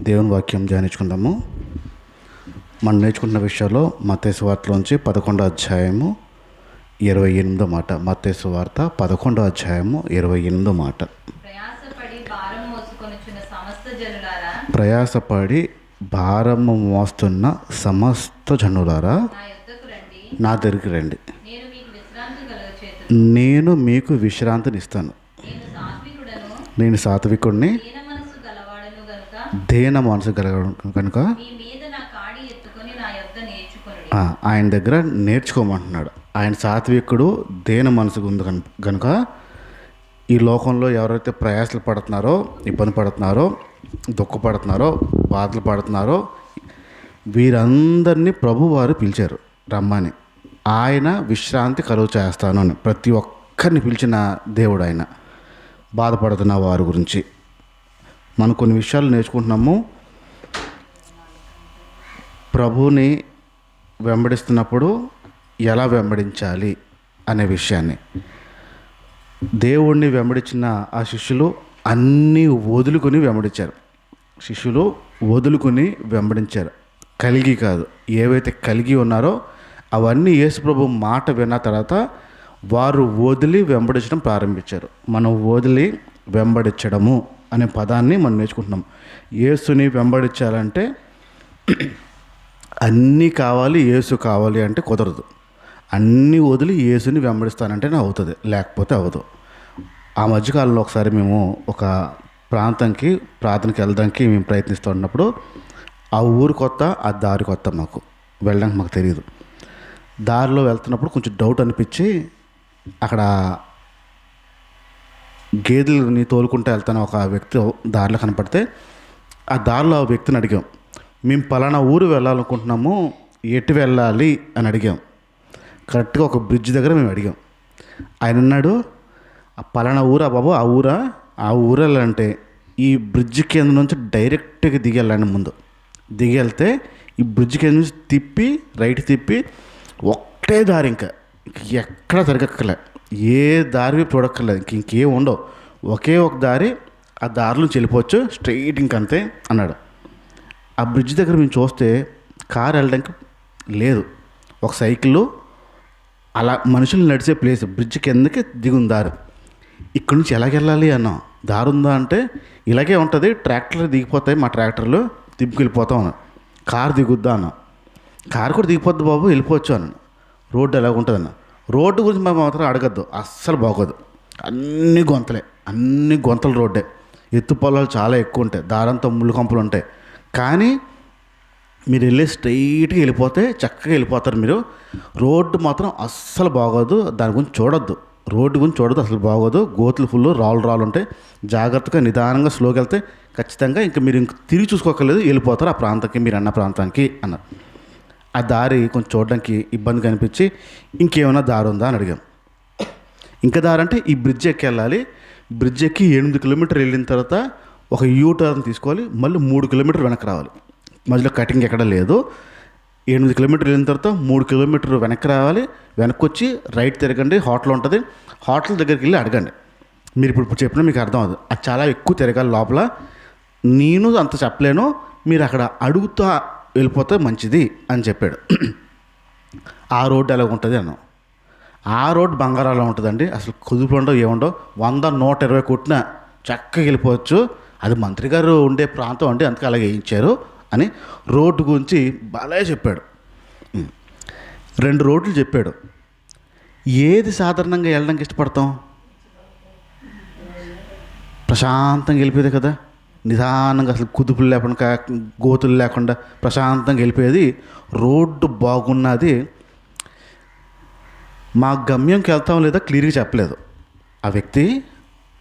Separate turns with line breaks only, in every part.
దేవుని వాక్యం ధ్యానించుకుందాము. మనం నేర్చుకుంటున్న విషయాల్లో మత్తయి సువార్తలోంచి 11వ అధ్యాయము 28వ మాట. మత్తయి సువార్త 11వ అధ్యాయము 28వ మాట. ప్రయాసపడి భారము మోస్తున్న సమస్త జనులారా నా దగ్గరికి రండి, నేను మీకు విశ్రాంతినిస్తాను. నేను సాత్వికుడిని, దేన మనసు కనుక ఆయన దగ్గర నేర్చుకోమంటున్నాడు. ఆయన సాత్వికుడు, దేన మనసుకు ఉంది కనుక ఈ లోకంలో ఎవరైతే ప్రయాసలు పడుతున్నారో, ఇబ్బంది పడుతున్నారో, దుఃఖపడుతున్నారో, బాధలు పడుతున్నారో వీరందరినీ ప్రభువారు పిలిచారు రమ్మని. ఆయన విశ్రాంతి కలుగు చేస్తాను అని ప్రతి ఒక్కరిని పిలిచిన దేవుడు ఆయన. బాధపడుతున్న వారి గురించి మనం కొన్ని విషయాలు నేర్చుకుంటున్నాము. ప్రభువుని వెంబడిస్తున్నప్పుడు ఎలా వెంబడించాలి అనే విషయాన్ని. దేవుణ్ణి వెంబడించిన ఆ శిష్యులు అన్నీ వదులుకొని వెంబడించారు. శిష్యులు వదులుకొని వెంబడించారు, కలిగి కాదు. ఏవైతే కలిగి ఉన్నారో అవన్నీ యేసు ప్రభు మాట విన్న తర్వాత వారు వదిలి వెంబడించడం ప్రారంభించారు. మనం వదిలి వెంబడించడము అనే పదాన్ని మనం నేర్చుకుంటున్నాం. యేసుని వెంబడించాలంటే అన్నీ కావాలి, యేసు కావాలి అంటే కుదరదు. అన్నీ వదిలి యేసుని వెంబడిస్తానంటేనే అవుతుంది, లేకపోతే అవ్వదు. ఆ మధ్యకాలంలో ఒకసారి మేము ఒక ప్రాంతానికి ప్రార్థనకి వెళ్ళడానికి మేము ప్రయత్నిస్తున్నప్పుడు ఆ ఊరు కొత్త, ఆ దారి కొత్త, మాకు వెళ్ళడానికి మాకు తెలియదు. దారిలో వెళ్తున్నప్పుడు కొంచెం డౌట్ అనిపించి అక్కడ గేదెలని తోలుకుంటూ వెళ్తాను ఒక వ్యక్తి దారిలో కనపడితే ఆ దారిలో ఆ వ్యక్తిని అడిగాం, మేము పలానా ఊరు వెళ్ళాలనుకుంటున్నాము, ఎటు వెళ్ళాలి అని అడిగాం. కరెక్ట్గా ఒక బ్రిడ్జ్ దగ్గర మేము అడిగాం. ఆయన అన్నాడు, ఆ పలానా ఊరా బాబు, ఆ ఊరు వెళ్ళాలంటే ఈ బ్రిడ్జ్ కింద నుంచి డైరెక్ట్గా దిగి వెళ్ళండి. ముందు దిగి వెళ్తే ఈ బ్రిడ్జ్ కింద నుంచి తిప్పి రైట్ తిప్పి ఒక్కటే దారి, ఇంకా ఎక్కడ తిరగక్కర్లే, ఏ దారి చూడక్కర్లేదు, ఇంకేం ఉండవు, ఒకే ఒక దారి, ఆ దారిలో వెళ్ళిపోవచ్చు స్ట్రైట్ ఇంకంతే అన్నాడు. ఆ బ్రిడ్జ్ దగ్గర మేము చూస్తే కారు వెళ్ళడానికి లేదు, ఒక సైకిల్ అలా మనుషులు నడిచే ప్లేస్, బ్రిడ్జ్ కిందకి దిగుంది దారి. ఇక్కడి నుంచి ఎలాగెళ్ళాలి అన్నాం. దారి ఉందా అంటే ఇలాగే ఉంటుంది, ట్రాక్టర్లు దిగిపోతాయి, మా ట్రాక్టర్లు తిప్పుకెళ్ళిపోతాం అన్నాం. కారు దిగుద్దా అన్నాం. కారు కూడా దిగిపోద్ది బాబు, వెళ్ళిపోవచ్చు అన్నాను. రోడ్డు ఎలాగ ఉంటుంది అన్న. రోడ్డు గురించి మేము మాత్రం అడగద్దు, అస్సలు బాగోదు. అన్ని గొంతలే, అన్ని గొంతల రోడ్డే, ఎత్తు పొలాలు చాలా ఎక్కువ ఉంటాయి, దారంతా ముళ్ళు కంపులు ఉంటాయి. కానీ మీరు వెళ్ళి స్ట్రైట్గా వెళ్ళిపోతే చక్కగా వెళ్ళిపోతారు మీరు. రోడ్డు మాత్రం అస్సలు బాగోదు, దాని గురించి చూడొద్దు, రోడ్డు గురించి చూడొద్దు, అసలు బాగోదు. గోతులు ఫుల్, రాళ్ళు ఉంటాయి. జాగ్రత్తగా నిదానంగా స్లోకి వెళ్తే ఖచ్చితంగా ఇంకా మీరు తిరిగి చూసుకోకర్లేదు, వెళ్ళిపోతారు ఆ ప్రాంతానికి, మీరు అన్న ప్రాంతానికి అన్నారు. ఆ దారి కొంచెం చూడడానికి ఇబ్బంది కనిపించి ఇంకేమైనా దారి ఉందా అని అడిగాం. ఇంకా దారి అంటే ఈ బ్రిడ్జ్ ఎక్కి వెళ్ళాలి, బ్రిడ్జ్ ఎక్కి 8 కిలోమీటర్లు వెళ్ళిన తర్వాత ఒక యూటర్న్ తీసుకోవాలి, మళ్ళీ 3 కిలోమీటర్లు వెనక్కి రావాలి, మధ్యలో కటింగ్ ఎక్కడ లేదు. 8 కిలోమీటర్లు వెళ్ళిన తర్వాత 3 కిలోమీటర్లు వెనక్కి రావాలి, వెనక్కి వచ్చి రైట్ తిరగండి, హోటల్ ఉంటుంది, హోటల్ దగ్గరికి వెళ్ళి అడగండి. మీరు ఇప్పుడు చెప్పినా మీకు అర్థం అవుతుంది, అది చాలా ఎక్కువ తిరగాలి లోపల, నేను అంత చెప్పలేను, మీరు అక్కడ అడుగుతా వెళ్ళిపోతే మంచిది అని చెప్పాడు. ఆ రోడ్డు ఎలా ఉంటుంది అన్నాం. ఆ రోడ్డు బంగారాలో ఉంటుందండి, అసలు కుదుపు ఉండవు, ఏముండవు, 100, 120 కొట్టినా చక్కగా వెళ్ళిపోవచ్చు, అది మంత్రి గారు ఉండే ప్రాంతం అండి, అందుకే అలాగే వేయించారు అని రోడ్డు గురించి బాగా చెప్పాడు. 2 రోడ్లు చెప్పాడు. ఏది సాధారణంగా వెళ్ళడానికి ఇష్టపడతాం? ప్రశాంతంగా వెళ్ళిపోయేది కదా, నిదానంగా, అసలు కుదుపులు లేకుండా, గోతులు లేకుండా ప్రశాంతంగా వెళ్ళిపోయేది. రోడ్డు బాగున్నది. మా గమ్యంకి వెళ్తాం లేదా క్లియర్గా చెప్పలేదు ఆ వ్యక్తి.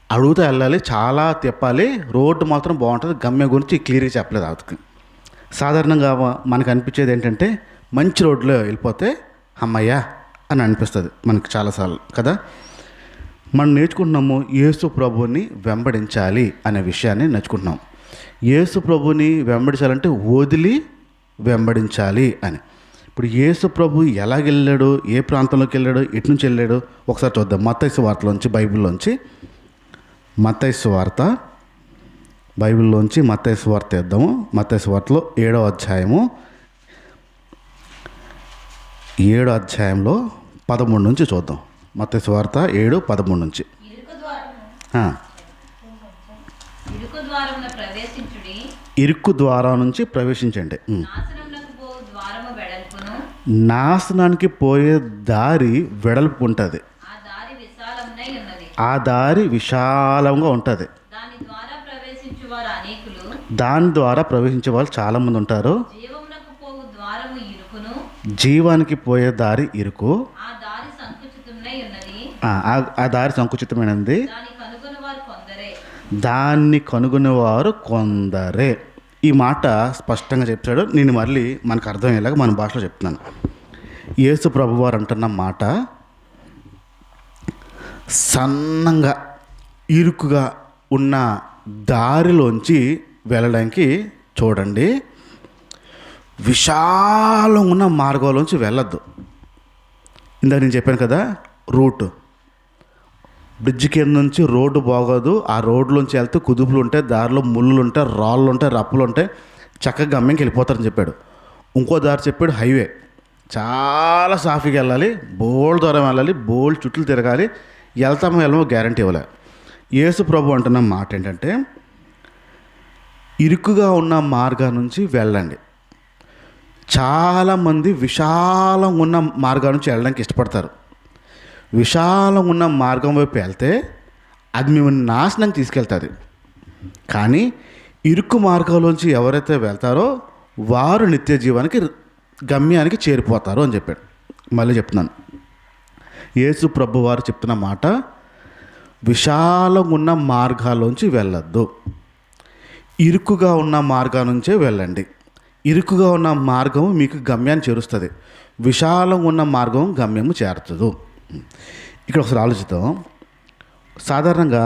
అడుగుతూ వెళ్ళాలి, చాలా తిప్పాలి, రోడ్డు మాత్రం బాగుంటుంది, గమ్యం గురించి క్లియర్గా చెప్పలేదు అతనికి. సాధారణంగా మనకు అనిపించేది ఏంటంటే మంచి రోడ్లో వెళ్ళిపోతే అమ్మయ్యా అని అనిపిస్తుంది మనకి చాలాసార్లు కదా. మనం నేర్చుకుంటున్నాము యేసు ప్రభువుని వెంబడించాలి అనే విషయాన్ని నేర్చుకుంటున్నాం. యేసు ప్రభువుని వెంబడించాలంటే వదిలి వెంబడించాలి అని. ఇప్పుడు యేసు ప్రభు ఎలాగెళ్ళాడు, ఏ ప్రాంతంలోకి వెళ్ళాడు, ఎటు నుంచి వెళ్ళాడు ఒకసారి చూద్దాం. మత్తయి సువార్తలోంచి, బైబిల్లోంచి మత్తయి సువార్త బైబిల్లోంచి మత్తయి సువార్త తీద్దాము. మత్తయి సువార్తలో 7వ అధ్యాయము 13 నుంచి చూద్దాం. మత్తయి సువార్త 7:13 నుంచి. ఇరుకు ద్వారం నుంచి ప్రవేశించండి. నాశనానికి పోయే దారి వెడల్పు ఉంటుంది, ఆ దారి విశాలంగా ఉంటుంది. దాని ద్వారా ప్రవేశించే వాళ్ళు చాలామంది ఉంటారు. జీవానికి పోయే దారి ఇరుకు, ఆ దారి సంకుచితమైనది, దాన్ని కనుగొనేవారు కొందరే. ఈ మాట స్పష్టంగా చెప్తాడు. నేను మళ్ళీ మనకు అర్థమయ్యేలాగా మన భాషలో చెప్తున్నాను. యేసు ప్రభువారు అంటున్న మాట, సన్నంగా ఇరుకుగా ఉన్న దారిలోంచి వెళ్ళడానికి చూడండి, విశాలంగా ఉన్న మార్గంలోంచి వెళ్ళొద్దు. ఇందాక నేను చెప్పాను కదా, రూట్ బ్రిడ్జ్ కింద నుంచి రోడ్డు బాగోదు. ఆ రోడ్లోంచి వెళ్తే కుదుపులు ఉంటాయి, దారిలో ముళ్ళు ఉంటాయి, రాళ్ళు ఉంటాయి, రప్పులు ఉంటాయి, చక్కగా గమ్యంకి వెళ్ళిపోతారని చెప్పాడు. ఇంకో దారి చెప్పాడు, హైవే, చాలా సాఫీగా వెళ్ళాలి, బోల్డ్ దూరం వెళ్ళాలి, బోల్డ్ చుట్లు తిరగాలి, వెళ్తామో వెళ్ళమో గ్యారంటీ ఇవ్వలే. యేసు ప్రభు అంటున్న మాట ఏంటంటే, ఇరుకుగా ఉన్న మార్గం నుంచి వెళ్ళండి. చాలామంది విశాలంగా ఉన్న మార్గం నుంచి వెళ్ళడానికి ఇష్టపడతారు. విశాలంగా ఉన్న మార్గం వైపు వెళ్తే అది మిమ్మల్ని నాశనం తీసుకెళ్తుంది. కానీ ఇరుకు మార్గంలోంచి ఎవరైతే వెళ్తారో వారు నిత్య జీవానికి గమ్యానికి చేరిపోతారు అని చెప్పాడు. మళ్ళీ చెప్తున్నాను, యేసు ప్రభు వారు చెప్తున్న మాట, విశాలంగా ఉన్న మార్గాల్లోంచి వెళ్ళొద్దు, ఇరుకుగా ఉన్న మార్గం నుంచే వెళ్ళండి. ఇరుకుగా ఉన్న మార్గము మీకు గమ్యాన్ని చేరుస్తుంది, విశాలంగా ఉన్న మార్గం గమ్యము చేరుతుంది. ఇక్కడ ఒకసారి ఆలోచిద్దాం. సాధారణంగా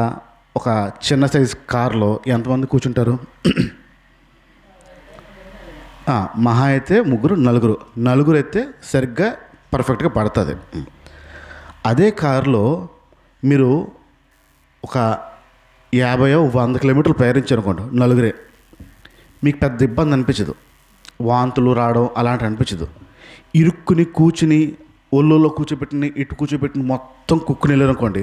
ఒక చిన్న సైజు కారులో ఎంతమంది కూర్చుంటారు? మహా అయితే ముగ్గురు, నలుగురు అయితే సరిగ్గా పర్ఫెక్ట్గా పడుతుంది. అదే కారులో మీరు ఒక 50-100 కిలోమీటర్లు ప్రయాణించారనుకోండి, నలుగురే, మీకు పెద్ద ఇబ్బంది అనిపించదు, వాంతులు రావడం అలాంటి అనిపించదు. ఇరుక్కుని కూర్చుని ఒళ్ళోలో కూర్చోబెట్టిన ఇటు కూర్చోబెట్టిన మొత్తం కుక్కుని వెళ్ళారనుకోండి,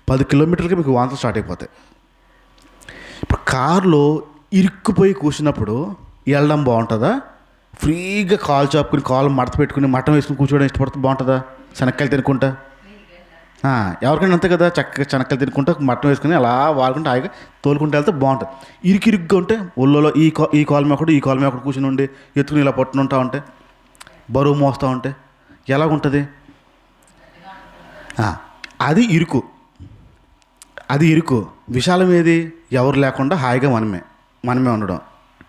10 కిలోమీటర్లకి మీకు వాంతులు స్టార్ట్ అయిపోతాయి. ఇప్పుడు కారులో ఇరుక్కుపోయి కూర్చున్నప్పుడు వెళ్ళడం బాగుంటుందా? ఫ్రీగా కాలు చాపుకుని కాలు మడత పెట్టుకుని మటన్ వేసుకుని కూర్చోవడం ఇష్టపడుతుంది, బాగుంటుందా? శనక్కాయలు తినుకుంటా, ఎవరికైనా అంతే కదా, చక్కగా శనక్కాయలు తినుకుంటా మటన్ వేసుకుని అలా వాడుకుంటే హాయిగా తోలుకుంటూ వెళ్తే బాగుంటుంది. ఇరుగ్గా ఉంటే ఒళ్ళోలో ఈ కాలు మీద ఒకటి ఈ కాలు మీద ఒకటి కూర్చుని ఉండి ఎత్తుకుని ఇలా పట్టుకుని ఉంటా ఉంటే, బరువు మోస్తూ ఉంటే ఎలాగుంటుంది? అది ఇరుకు, అది ఇరుకు. విశాలం ఏది? ఎవరు లేకుండా హాయిగా మనమే ఉండడం.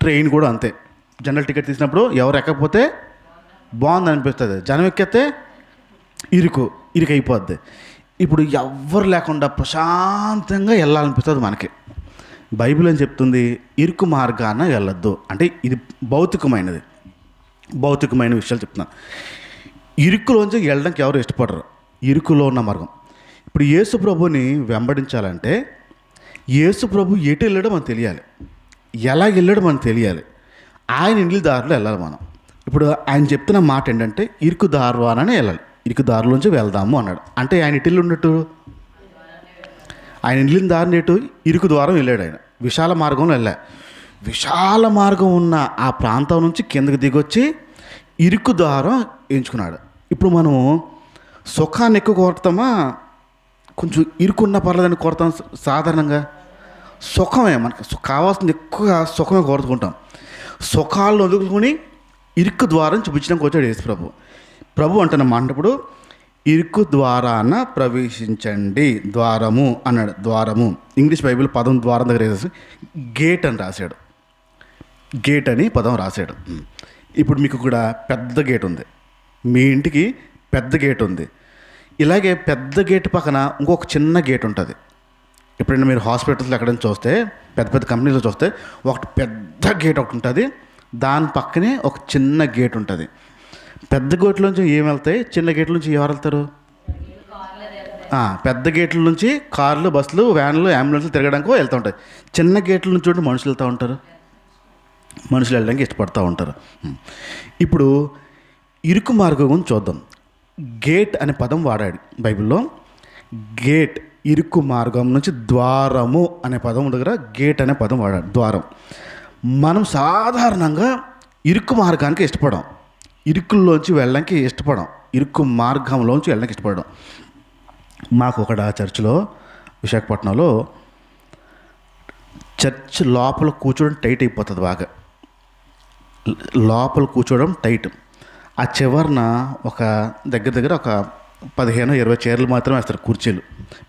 ట్రైన్ కూడా అంతే, జనరల్ టికెట్ తీసినప్పుడు ఎవరు ఎక్కకపోతే బాగుంది అనిపిస్తుంది, జనం ఎక్కితే ఇరుకు అయిపోద్ది. ఇప్పుడు ఎవ్వరు లేకుండా ప్రశాంతంగా వెళ్ళాలనిపిస్తుంది మనకి. బైబిల్ అని చెప్తుంది, ఇరుకు మార్గాన వెళ్ళొద్దు అంటే ఇది భౌతికమైన విషయాలు చెప్తున్నాను. ఇరుకులోంచి వెళ్ళడానికి ఎవరు ఇష్టపడరు, ఇరుకులో ఉన్న మార్గం. ఇప్పుడు యేసు ప్రభుని వెంబడించాలంటే యేసు ప్రభు ఎటు వెళ్ళడం మనకు తెలియాలి, ఎలా వెళ్ళడం మనకు తెలియాలి, ఆయన ఇండ్ల దారిలో వెళ్ళాలి మనం. ఇప్పుడు ఆయన చెప్తున్న మాట ఏంటంటే, ఇరుకు దారిలోనే వెళ్ళాలి, ఇరుకు దారిలోంచి వెళ్దాము అన్నాడు. అంటే ఆయన ఇటు ఉన్నట్టు, ఆయన ఇండ్ల దారిని ఎటు ఇరుకు ద్వారం వెళ్ళాడు. ఆయన విశాల మార్గంలో వెళ్ళా, విశాల మార్గం ఉన్న ఆ ప్రాంతం నుంచి కిందకి దిగొచ్చి ఇరుకు ద్వారం ఎంచుకున్నాడు. ఇప్పుడు మనం సుఖాన్ని ఎక్కువ కోరుతామా, కొంచెం ఇరుకున్న పర్లేదని కోరుతాం? సాధారణంగా సుఖమే మనకు కావాల్సింది, ఎక్కువగా సుఖమే కోరుకుంటాం. సుఖాలను వదులుకొని ఇరుకు ద్వారం చూపించడానికి వచ్చాడు యేసు ప్రభు అంటున్న మాటప్పుడు, ఇరుకు ద్వారాన ప్రవేశించండి, ద్వారము అన్నాడు. ద్వారము ఇంగ్లీష్ బైబిల్ పదం ద్వారం దగ్గర వేసేసి గేట్ అని రాశాడు, గేట్ అని పదం రాశాడు. ఇప్పుడు మీకు కూడా పెద్ద గేట్ ఉంది, మీ ఇంటికి పెద్ద గేట్ ఉంది. ఇలాగే పెద్ద గేట్ పక్కన ఇంకొక చిన్న గేట్ ఉంటుంది. ఎప్పుడైనా మీరు హాస్పిటల్స్లో ఎక్కడైనా చూస్తే, పెద్ద కంపెనీలో చూస్తే, ఒకటి పెద్ద గేట్ ఒకటి ఉంటుంది, దాని పక్కనే ఒక చిన్న గేట్ ఉంటుంది. పెద్ద గేట్లోంచి ఏం వెళ్తాయి, చిన్న గేట్లోంచి ఎవరు వెళ్తారు? పెద్ద గేట్ల నుంచి కార్లు, బస్సులు, వ్యాన్లు, అంబులెన్స్లు తిరగడానికి వెళ్తూ ఉంటాయి. చిన్న గేట్ల నుంచి చూడండి మనుషులు వెళ్తూ ఉంటారు, మనుషులు వెళ్ళడానికి ఇష్టపడుతూ ఉంటారు. ఇప్పుడు ఇరుకు మార్గం గురించి చూద్దాం. గేట్ అనే పదం వాడాడు బైబిల్లో. గేట్, ఇరుకు మార్గం నుంచి ద్వారము అనే పదం దగ్గర గేట్ అనే పదం వాడాడు, ద్వారం. మనం సాధారణంగా ఇరుకు మార్గానికి ఇష్టపడం, ఇరుకుల్లోంచి వెళ్ళడానికి ఇష్టపడం, ఇరుకు మార్గంలోంచి వెళ్ళడానికి ఇష్టపడడం. మాకు ఒక చర్చిలో, విశాఖపట్నంలో చర్చ్ లోపల కూర్చోవడం టైట్ అయిపోతుంది, బాగా లోపల కూర్చోవడం టైట్. ఆ చివరన ఒక దగ్గర ఒక 15-20 చైర్లు మాత్రమే వేస్తారు, కుర్చీలు.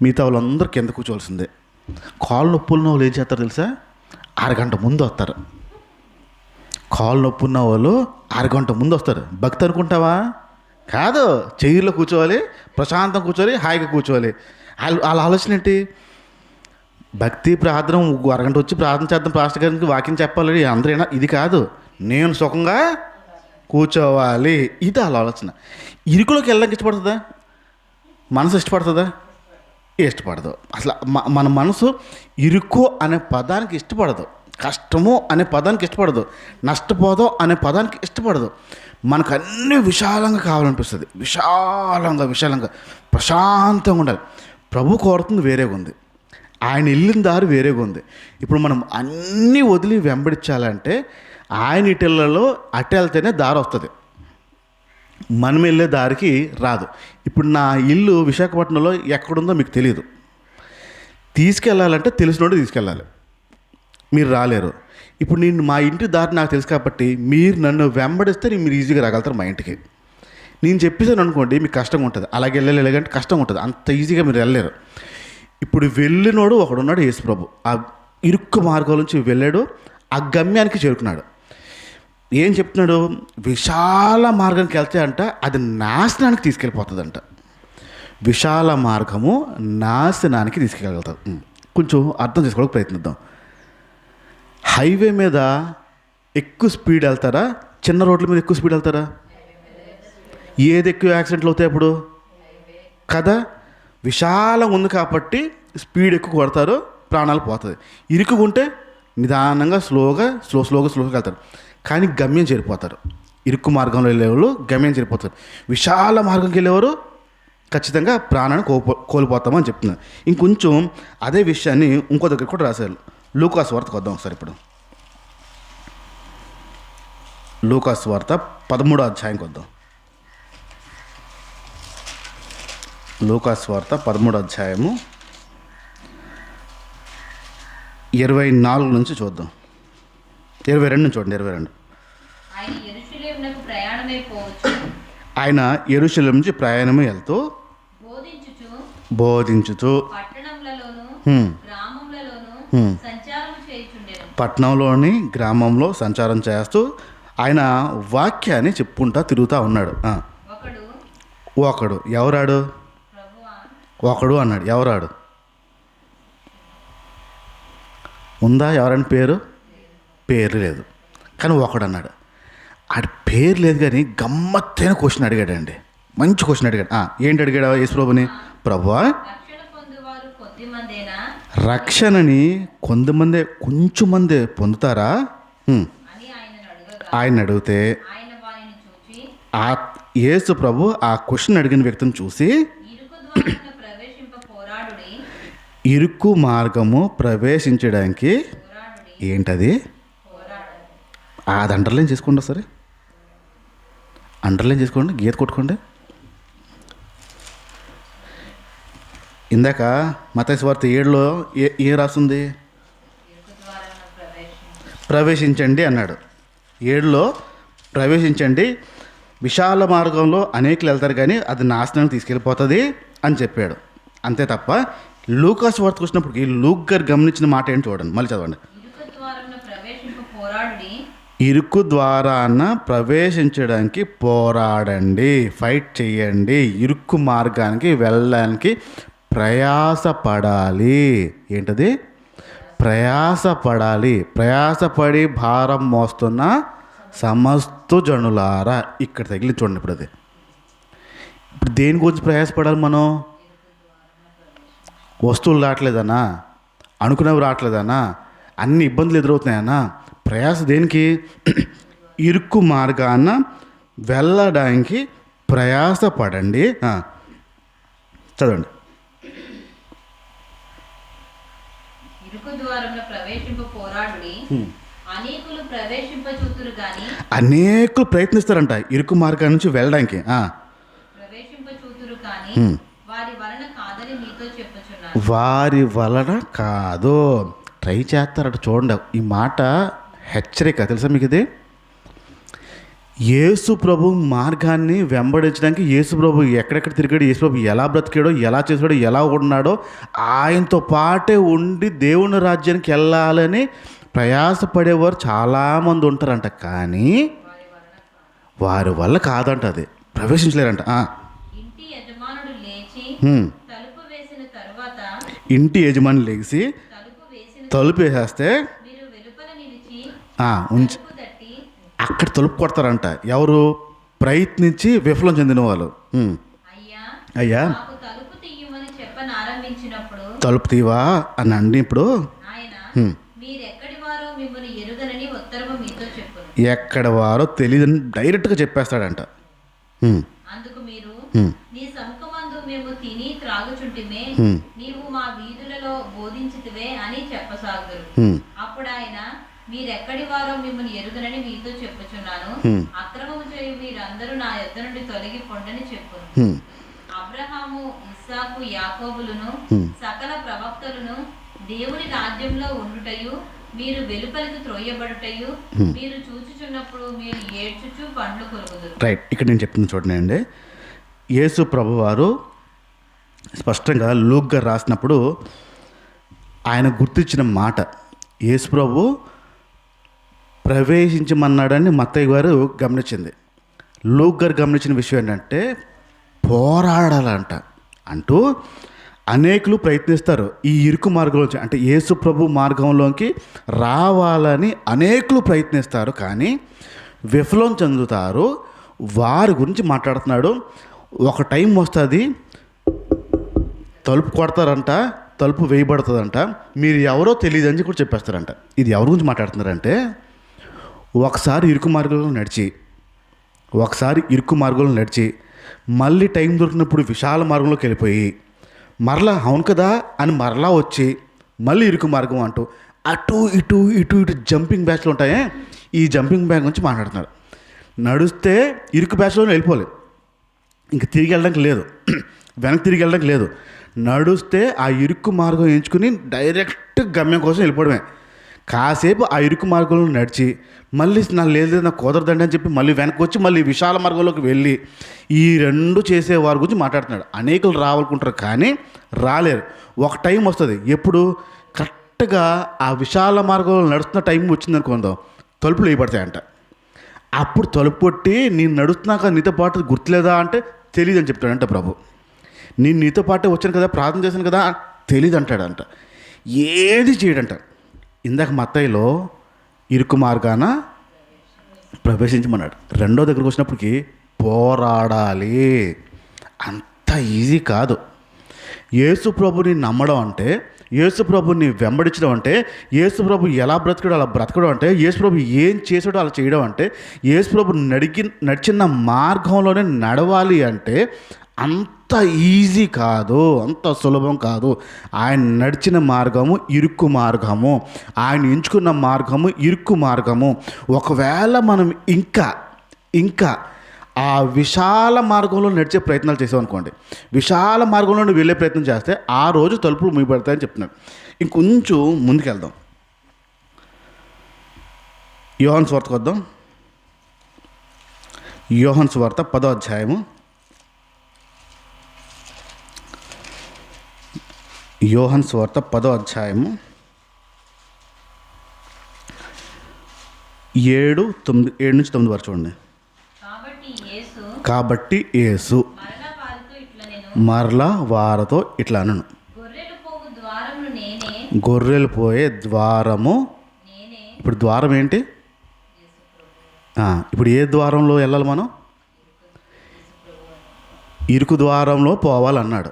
మిగతా వాళ్ళందరూ కింద కూర్చోవలసిందే. కాళ్ళు నొప్పున్న వాళ్ళు ఏం చేస్తారు తెలుసా? అరగంట ముందు వస్తారు. కాళ్ళు నొప్పున్న వాళ్ళు అరగంట ముందు వస్తారు. భక్తి అనుకుంటావా? కాదు, చైర్లో కూర్చోవాలి, ప్రశాంతం కూర్చోవాలి, హాయిగా కూర్చోవాలి. వాళ్ళ ఆలోచన ఏంటి? భక్తి ప్రార్థన, అరగంట వచ్చి ప్రార్థన చేద్దాం, పాస్టర్ గారికి వాక్యం చెప్పాలి అందరైనా, ఇది కాదు. నేను సుఖంగా కూర్చోవాలి, ఇది వాళ్ళ ఆలోచన. ఇరుకులోకి వెళ్ళడానికి ఇష్టపడుతుందా? మనసు ఇష్టపడుతుందా? ఇష్టపడదు. అసలు మన మనసు ఇరుకు అనే పదానికి ఇష్టపడదు, కష్టము అనే పదానికి ఇష్టపడదు, నష్టపోదాం అనే పదానికి ఇష్టపడదు. మనకు అన్నీ విశాలంగా కావాలనిపిస్తుంది, విశాలంగా ప్రశాంతంగా ఉండాలి. ప్రభు కోరుతుంది వేరేగా ఉంది, ఆయన వెళ్ళిన దారి వేరేగా ఉంది. ఇప్పుడు మనం అన్నీ వదిలి వెంబడించాలంటే ఆయన ఇటెళ్లలో అటెళ్తేనే దారి వస్తుంది, మనం వెళ్ళే దారికి రాదు. ఇప్పుడు నా ఇల్లు విశాఖపట్నంలో ఎక్కడుందో మీకు తెలియదు. తీసుకెళ్ళాలంటే తెలిసినోడు తీసుకెళ్ళాలి, మీరు రాలేరు. ఇప్పుడు నేను మా ఇంటి దారి నాకు తెలుసు కాబట్టి మీరు నన్ను వెంబడిస్తే మీరు ఈజీగా రాగలుగుతారు మా ఇంటికి. నేను చెప్పేసాను అనుకోండి, మీకు కష్టంగా ఉంటుంది. అలాగే వెళ్ళలేదంటే కష్టంగా ఉంటుంది, అంత ఈజీగా మీరు వెళ్ళలేరు. ఇప్పుడు వెళ్ళినోడు ఒకడున్నాడు, యేసు ప్రభు. ఆ ఇరుక్కు మార్గం నుంచి వెళ్ళాడు, ఆ గమ్యానికి చేరుకున్నాడు. ఏం చెప్తున్నాడు? విశాల మార్గానికి వెళ్తే అంట అది నాశనానికి తీసుకెళ్ళిపోతుందంట. విశాల మార్గము నాశనానికి తీసుకెళ్ళగలుగుతుంది. కొంచెం అర్థం చేసుకోవడానికి ప్రయత్నిద్దాం. హైవే మీద ఎక్కువ స్పీడ్ వెళ్తారా, చిన్న రోడ్ల మీద ఎక్కువ స్పీడ్ వెళ్తారా? ఏది ఎక్కువ యాక్సిడెంట్లు అవుతాయి అప్పుడు కదా? విశాలంగా ఉంది కాబట్టి స్పీడ్ ఎక్కువ కొడతారు, ప్రాణాలు పోతుంది. ఇరుక్కుకుంటే నిదానంగా స్లోగా వెళ్తారు, కానీ గమ్యం చేరిపోతారు. ఇరుక్కు మార్గంలో వెళ్ళేవాళ్ళు గమ్యం చేరిపోతారు. విశాల మార్గంకి వెళ్ళేవారు ఖచ్చితంగా ప్రాణాన్ని కోల్పోతామని చెప్తున్నారు. ఇంకొంచెం అదే విషయాన్ని ఇంకో దగ్గర కూడా రాశారు. లూకాసు వార్తకు వద్దాం ఒకసారి. ఇప్పుడు లూకాసు వార్త 13వ అధ్యాయంకి వద్దాం. లూకాసు వార్త 13వ అధ్యాయము 24 నుంచి చూద్దాం. 22 నుంచి చూడండి. 22. ఆయన యెరూషలేము నుంచి ప్రయాణమే వెళ్తూ బోధించుచు పట్టణంలోని గ్రామంలో సంచారం చేస్తూ ఆయన వాక్యాన్ని చెప్పుకుంటా తిరుగుతూ ఉన్నాడు. ఒకడు ఎవరాడు? ఒకడు అన్నాడు. ఎవరాడు? ఉందా ఎవరైనా పేరు లేదు, కానీ ఒకడు అన్నాడు. ఆడి పేరు లేదు కానీ గమ్మత్తైన క్వశ్చన్ అడిగాడండి, మంచి క్వశ్చన్ అడిగాడు. ఏంటి అడిగాడు యేసు ప్రభుని? ప్రభువా, రక్షణని కొంచెం మందే పొందుతారా ఆయన అడిగితే, ఆ యేసు ప్రభు ఆ క్వశ్చన్ అడిగిన వ్యక్తిని చూసి, ఇరుకు మార్గము ప్రవేశించడానికి ఏంటది? అది అండర్లైన్ చేసుకోండి, సరే అండర్లైన్ చేసుకోండి, గీత కొట్టుకోండి. ఇందాక మత్తయి సువార్త 7లో ఏ రాస్తుంది? ప్రవేశించండి అన్నాడు. 7లో ప్రవేశించండి, విశాల మార్గంలో అనేకులు వెళ్తారు కానీ అది నాశనానికి తీసుకెళ్ళిపోతుంది అని చెప్పాడు. అంతే తప్ప లూకాసు వార్తకు వచ్చినప్పటికి లూక్ గారు గమనించిన మాట ఏంటి చూడండి, మళ్ళీ చదవండి. ఇరుకు ద్వారాన ప్రవేశించడానికి పోరాడండి, ఫైట్ చేయండి, ఇరుకు మార్గానికి వెళ్ళడానికి ప్రయాసపడాలి. ఏంటది? ప్రయాసపడి భారం మోస్తున్న సమస్త జనులారా. ఇక్కడ తగిలి చూడండి. ఇప్పుడు దేని గురించి ప్రయాసపడాలి మనం? వస్తువులు రావట్లేదన్నా, అనుకునేవి రావట్లేదన్నా, అన్ని ఇబ్బందులు ఎదురవుతున్నాయన్నా, ప్రయాస దేనికి? ఇరుకు మార్గాన వెళ్ళడానికి ప్రయాసపడండి. చదవండి.
ఇరుకు ద్వారమున ప్రవేశింప పోరాడుడి, అనేకులు ప్రవేశింపచూతురు గాని,
అనేకులు ప్రయత్నిస్తారంట ఇరుకు మార్గం నుంచి వెళ్ళడానికి,
ప్రవేశింపచూతురు కానీ వారి వలన కాదని మీతో చెప్పుచున్నాను.
వారి వలన కాదు, ట్రై చేస్తారట. చూడండి, ఈ మాట హెచ్చరిక తెలుసా మీకు? ఇది యేసు ప్రభు మార్గాన్ని వెంబడించడానికి యేసు ప్రభు ఎక్కడెక్కడ తిరిగాడు, యేసు ప్రభు ఎలా బ్రతికాడో, ఎలా చేసాడో, ఎలా ఉన్నాడో, ఆయనతో పాటే ఉండి దేవుని రాజ్యానికి వెళ్ళాలని ప్రయాసపడేవారు చాలామంది ఉంటారంట. కానీ వారి వల్ల కాదంట, అది ప్రవేశించలేరంట.
ఇంటి యజమానుడు లేచి తలుపు వేసిన తరువాత,
ఇంటి యజమాని లేచి తలుపు వేసేస్తే
మీరు వెలుపల నిలిచి
ఉంచి అక్కడ తలుపు కొడతారంట. ఎవరు? ప్రయత్నించి విఫలం చెందిన వాళ్ళు. అయ్యా
తలుపు తీయమని చెప్పనారంభించినప్పుడు,
తలుపు తీవా అని అండి. ఇప్పుడు
ఆయన మీరెక్కడి వారో మిమ్మల్ని ఎరుగనని ఉత్తరము మీతో చెప్పును.
ఎక్కడ వారో తెలియదని డైరెక్ట్గా చెప్పేస్తాడంట.
అందుకు మీరు, నీ సముఖమందు మేము తిని త్రాగుచుంటిమే, నీవు మా వీధులలో బోధించితివే అని చెప్పసాగుదురు. అప్పుడు ఆయన, మీరెక్కడి వారో మిమ్మల్ని ఎరుగనని మీతో చెప్పుచున్నాను, అక్రమము చేయు మీరందరూ నా యొద్ద నుండి తొలగి పొండని చెప్పును. అబ్రహాము, ఇస్సాకు, యాకోబులను సకల ప్రవక్తలను దేవుని రాజ్యంలో ఉండుటయు, మీరు వెలుపలికి త్రోయబడుటయు మీరు చూచుచున్నప్పుడు మీరు ఏడ్చుచు పండ్లు కొరుకుదురు.
రైట్, ఇక్కడ నేను చెప్తుంది చూడండి అండి. యేసు ప్రభు వారు స్పష్టంగా లూక్ గారు రాసినప్పుడు ఆయన గుర్తించిన మాట, యేసు ప్రభు ప్రవేశించమన్నాడని మత్తయ్య గారు గమనించింది. లూక్ గారు గమనించిన విషయం ఏంటంటే పోరాడాలంట. అంటూ అనేకులు ప్రయత్నిస్తారు ఈ ఇరుకు మార్గంలోంచి, అంటే యేసు ప్రభు మార్గంలోకి రావాలని అనేకులు ప్రయత్నిస్తారు, కానీ విఫలం చెందుతారు. వారి గురించి మాట్లాడుతున్నాడు. ఒక టైం వస్తుంది, తలుపు కొడతారంట, తలుపు వేయబడుతుందంట, మీరు ఎవరో తెలియదు అని కూడా చెప్పేస్తారంట. ఇది ఎవరి గురించి మాట్లాడుతున్నారంటే, ఒకసారి ఇరుకు మార్గంలో నడిచి మళ్ళీ టైం దొరికినప్పుడు విశాల మార్గంలోకి వెళ్ళిపోయి మరలా అవును కదా అని మరలా వచ్చి మళ్ళీ ఇరుకు మార్గం అంటూ అటు ఇటు ఇటు ఇటు జంపింగ్ బ్యాచ్లు ఉంటాయే, ఈ జంపింగ్ బ్యాగ్ గురించి మాట్లాడుతున్నాడు. నడిస్తే ఇరుకు బ్యాచ్లో వెళ్ళిపోలేదు, ఇంక తిరిగి వెళ్ళడానికి లేదు, వెనక్కి తిరిగి వెళ్ళడానికి లేదు. నడుస్తే ఆ ఇరుకు మార్గం ఎంచుకుని డైరెక్ట్ గమ్యం కోసం వెళ్ళిపోవడమే. కాసేపు ఆ ఇరుకు మార్గంలో నడిచి మళ్ళీ నాకు లేదు, నాకు కుదరదండి అని చెప్పి మళ్ళీ వెనక్కి వచ్చి మళ్ళీ విశాల మార్గంలోకి వెళ్ళి ఈ రెండు చేసే వారి గురించి మాట్లాడుతున్నాడు. అనేకులు రావాలనుకుంటారు కానీ రాలేరు. ఒక టైం వస్తుంది, ఎప్పుడు కరెక్ట్గా ఆ విశాల మార్గంలో నడుస్తున్న టైం వచ్చిందనుకుందో తలుపులు వేయబడతాయంట. అప్పుడు తలుపు కొట్టి నేను నడుస్తున్నాక నీతో పాటు గుర్తులేదా అంటే తెలియదు అని చెప్తాడంట ప్రభు. నేను నీతో పాటే వచ్చాను కదా, ప్రార్థన చేశాను కదా, తెలియదు అంటాడంట. ఏది చేయడంట. ఇందాక మత్తయిలో ఇరుకు మార్గాన ప్రవేశించమన్నాడు. రెండో దగ్గరకు వచ్చినప్పటికి పోరాడాలి. అంత ఈజీ కాదు. యేసు ప్రభుని నమ్మడం అంటే, యేసు ప్రభుని వెంబడించడం అంటే, యేసు ప్రభు ఎలా బ్రతకడో అలా బ్రతకడం అంటే, యేసు ప్రభు ఏం చేసాడో అలా చేయడం అంటే, యేసు ప్రభు నడిచిన మార్గంలోనే నడవాలి అంటే అంత ఈజీ కాదు, అంత సులభం కాదు. ఆయన నడిచిన మార్గము ఇరుకు మార్గము, ఆయన ఎంచుకున్న మార్గము ఇరుకు మార్గము. ఒకవేళ మనం ఇంకా ఆ విశాల మార్గంలో నడిచే ప్రయత్నాలు చేసామనుకోండి, విశాల మార్గంలో వెళ్ళే ప్రయత్నం చేస్తే ఆ రోజు తలుపులు మూయబడతాయని చెప్తున్నాడు. ఇంకొంచెం ముందుకెళ్దాం, యోహాను సువార్తకు వద్దాం. యోహాను సువార్త 10వ అధ్యాయము. యోహాను సువార్త 10వ అధ్యాయము 7-9 వరకు చూడండి. కాబట్టి యేసు మరలా వారితో ఇట్లా అనను, గొర్రెలు పోయే ద్వారము. ఇప్పుడు ద్వారం ఏంటి? ఇప్పుడు ఏ ద్వారంలో వెళ్ళాలి మనం? ఇరుకు ద్వారంలో పోవాలన్నాడు.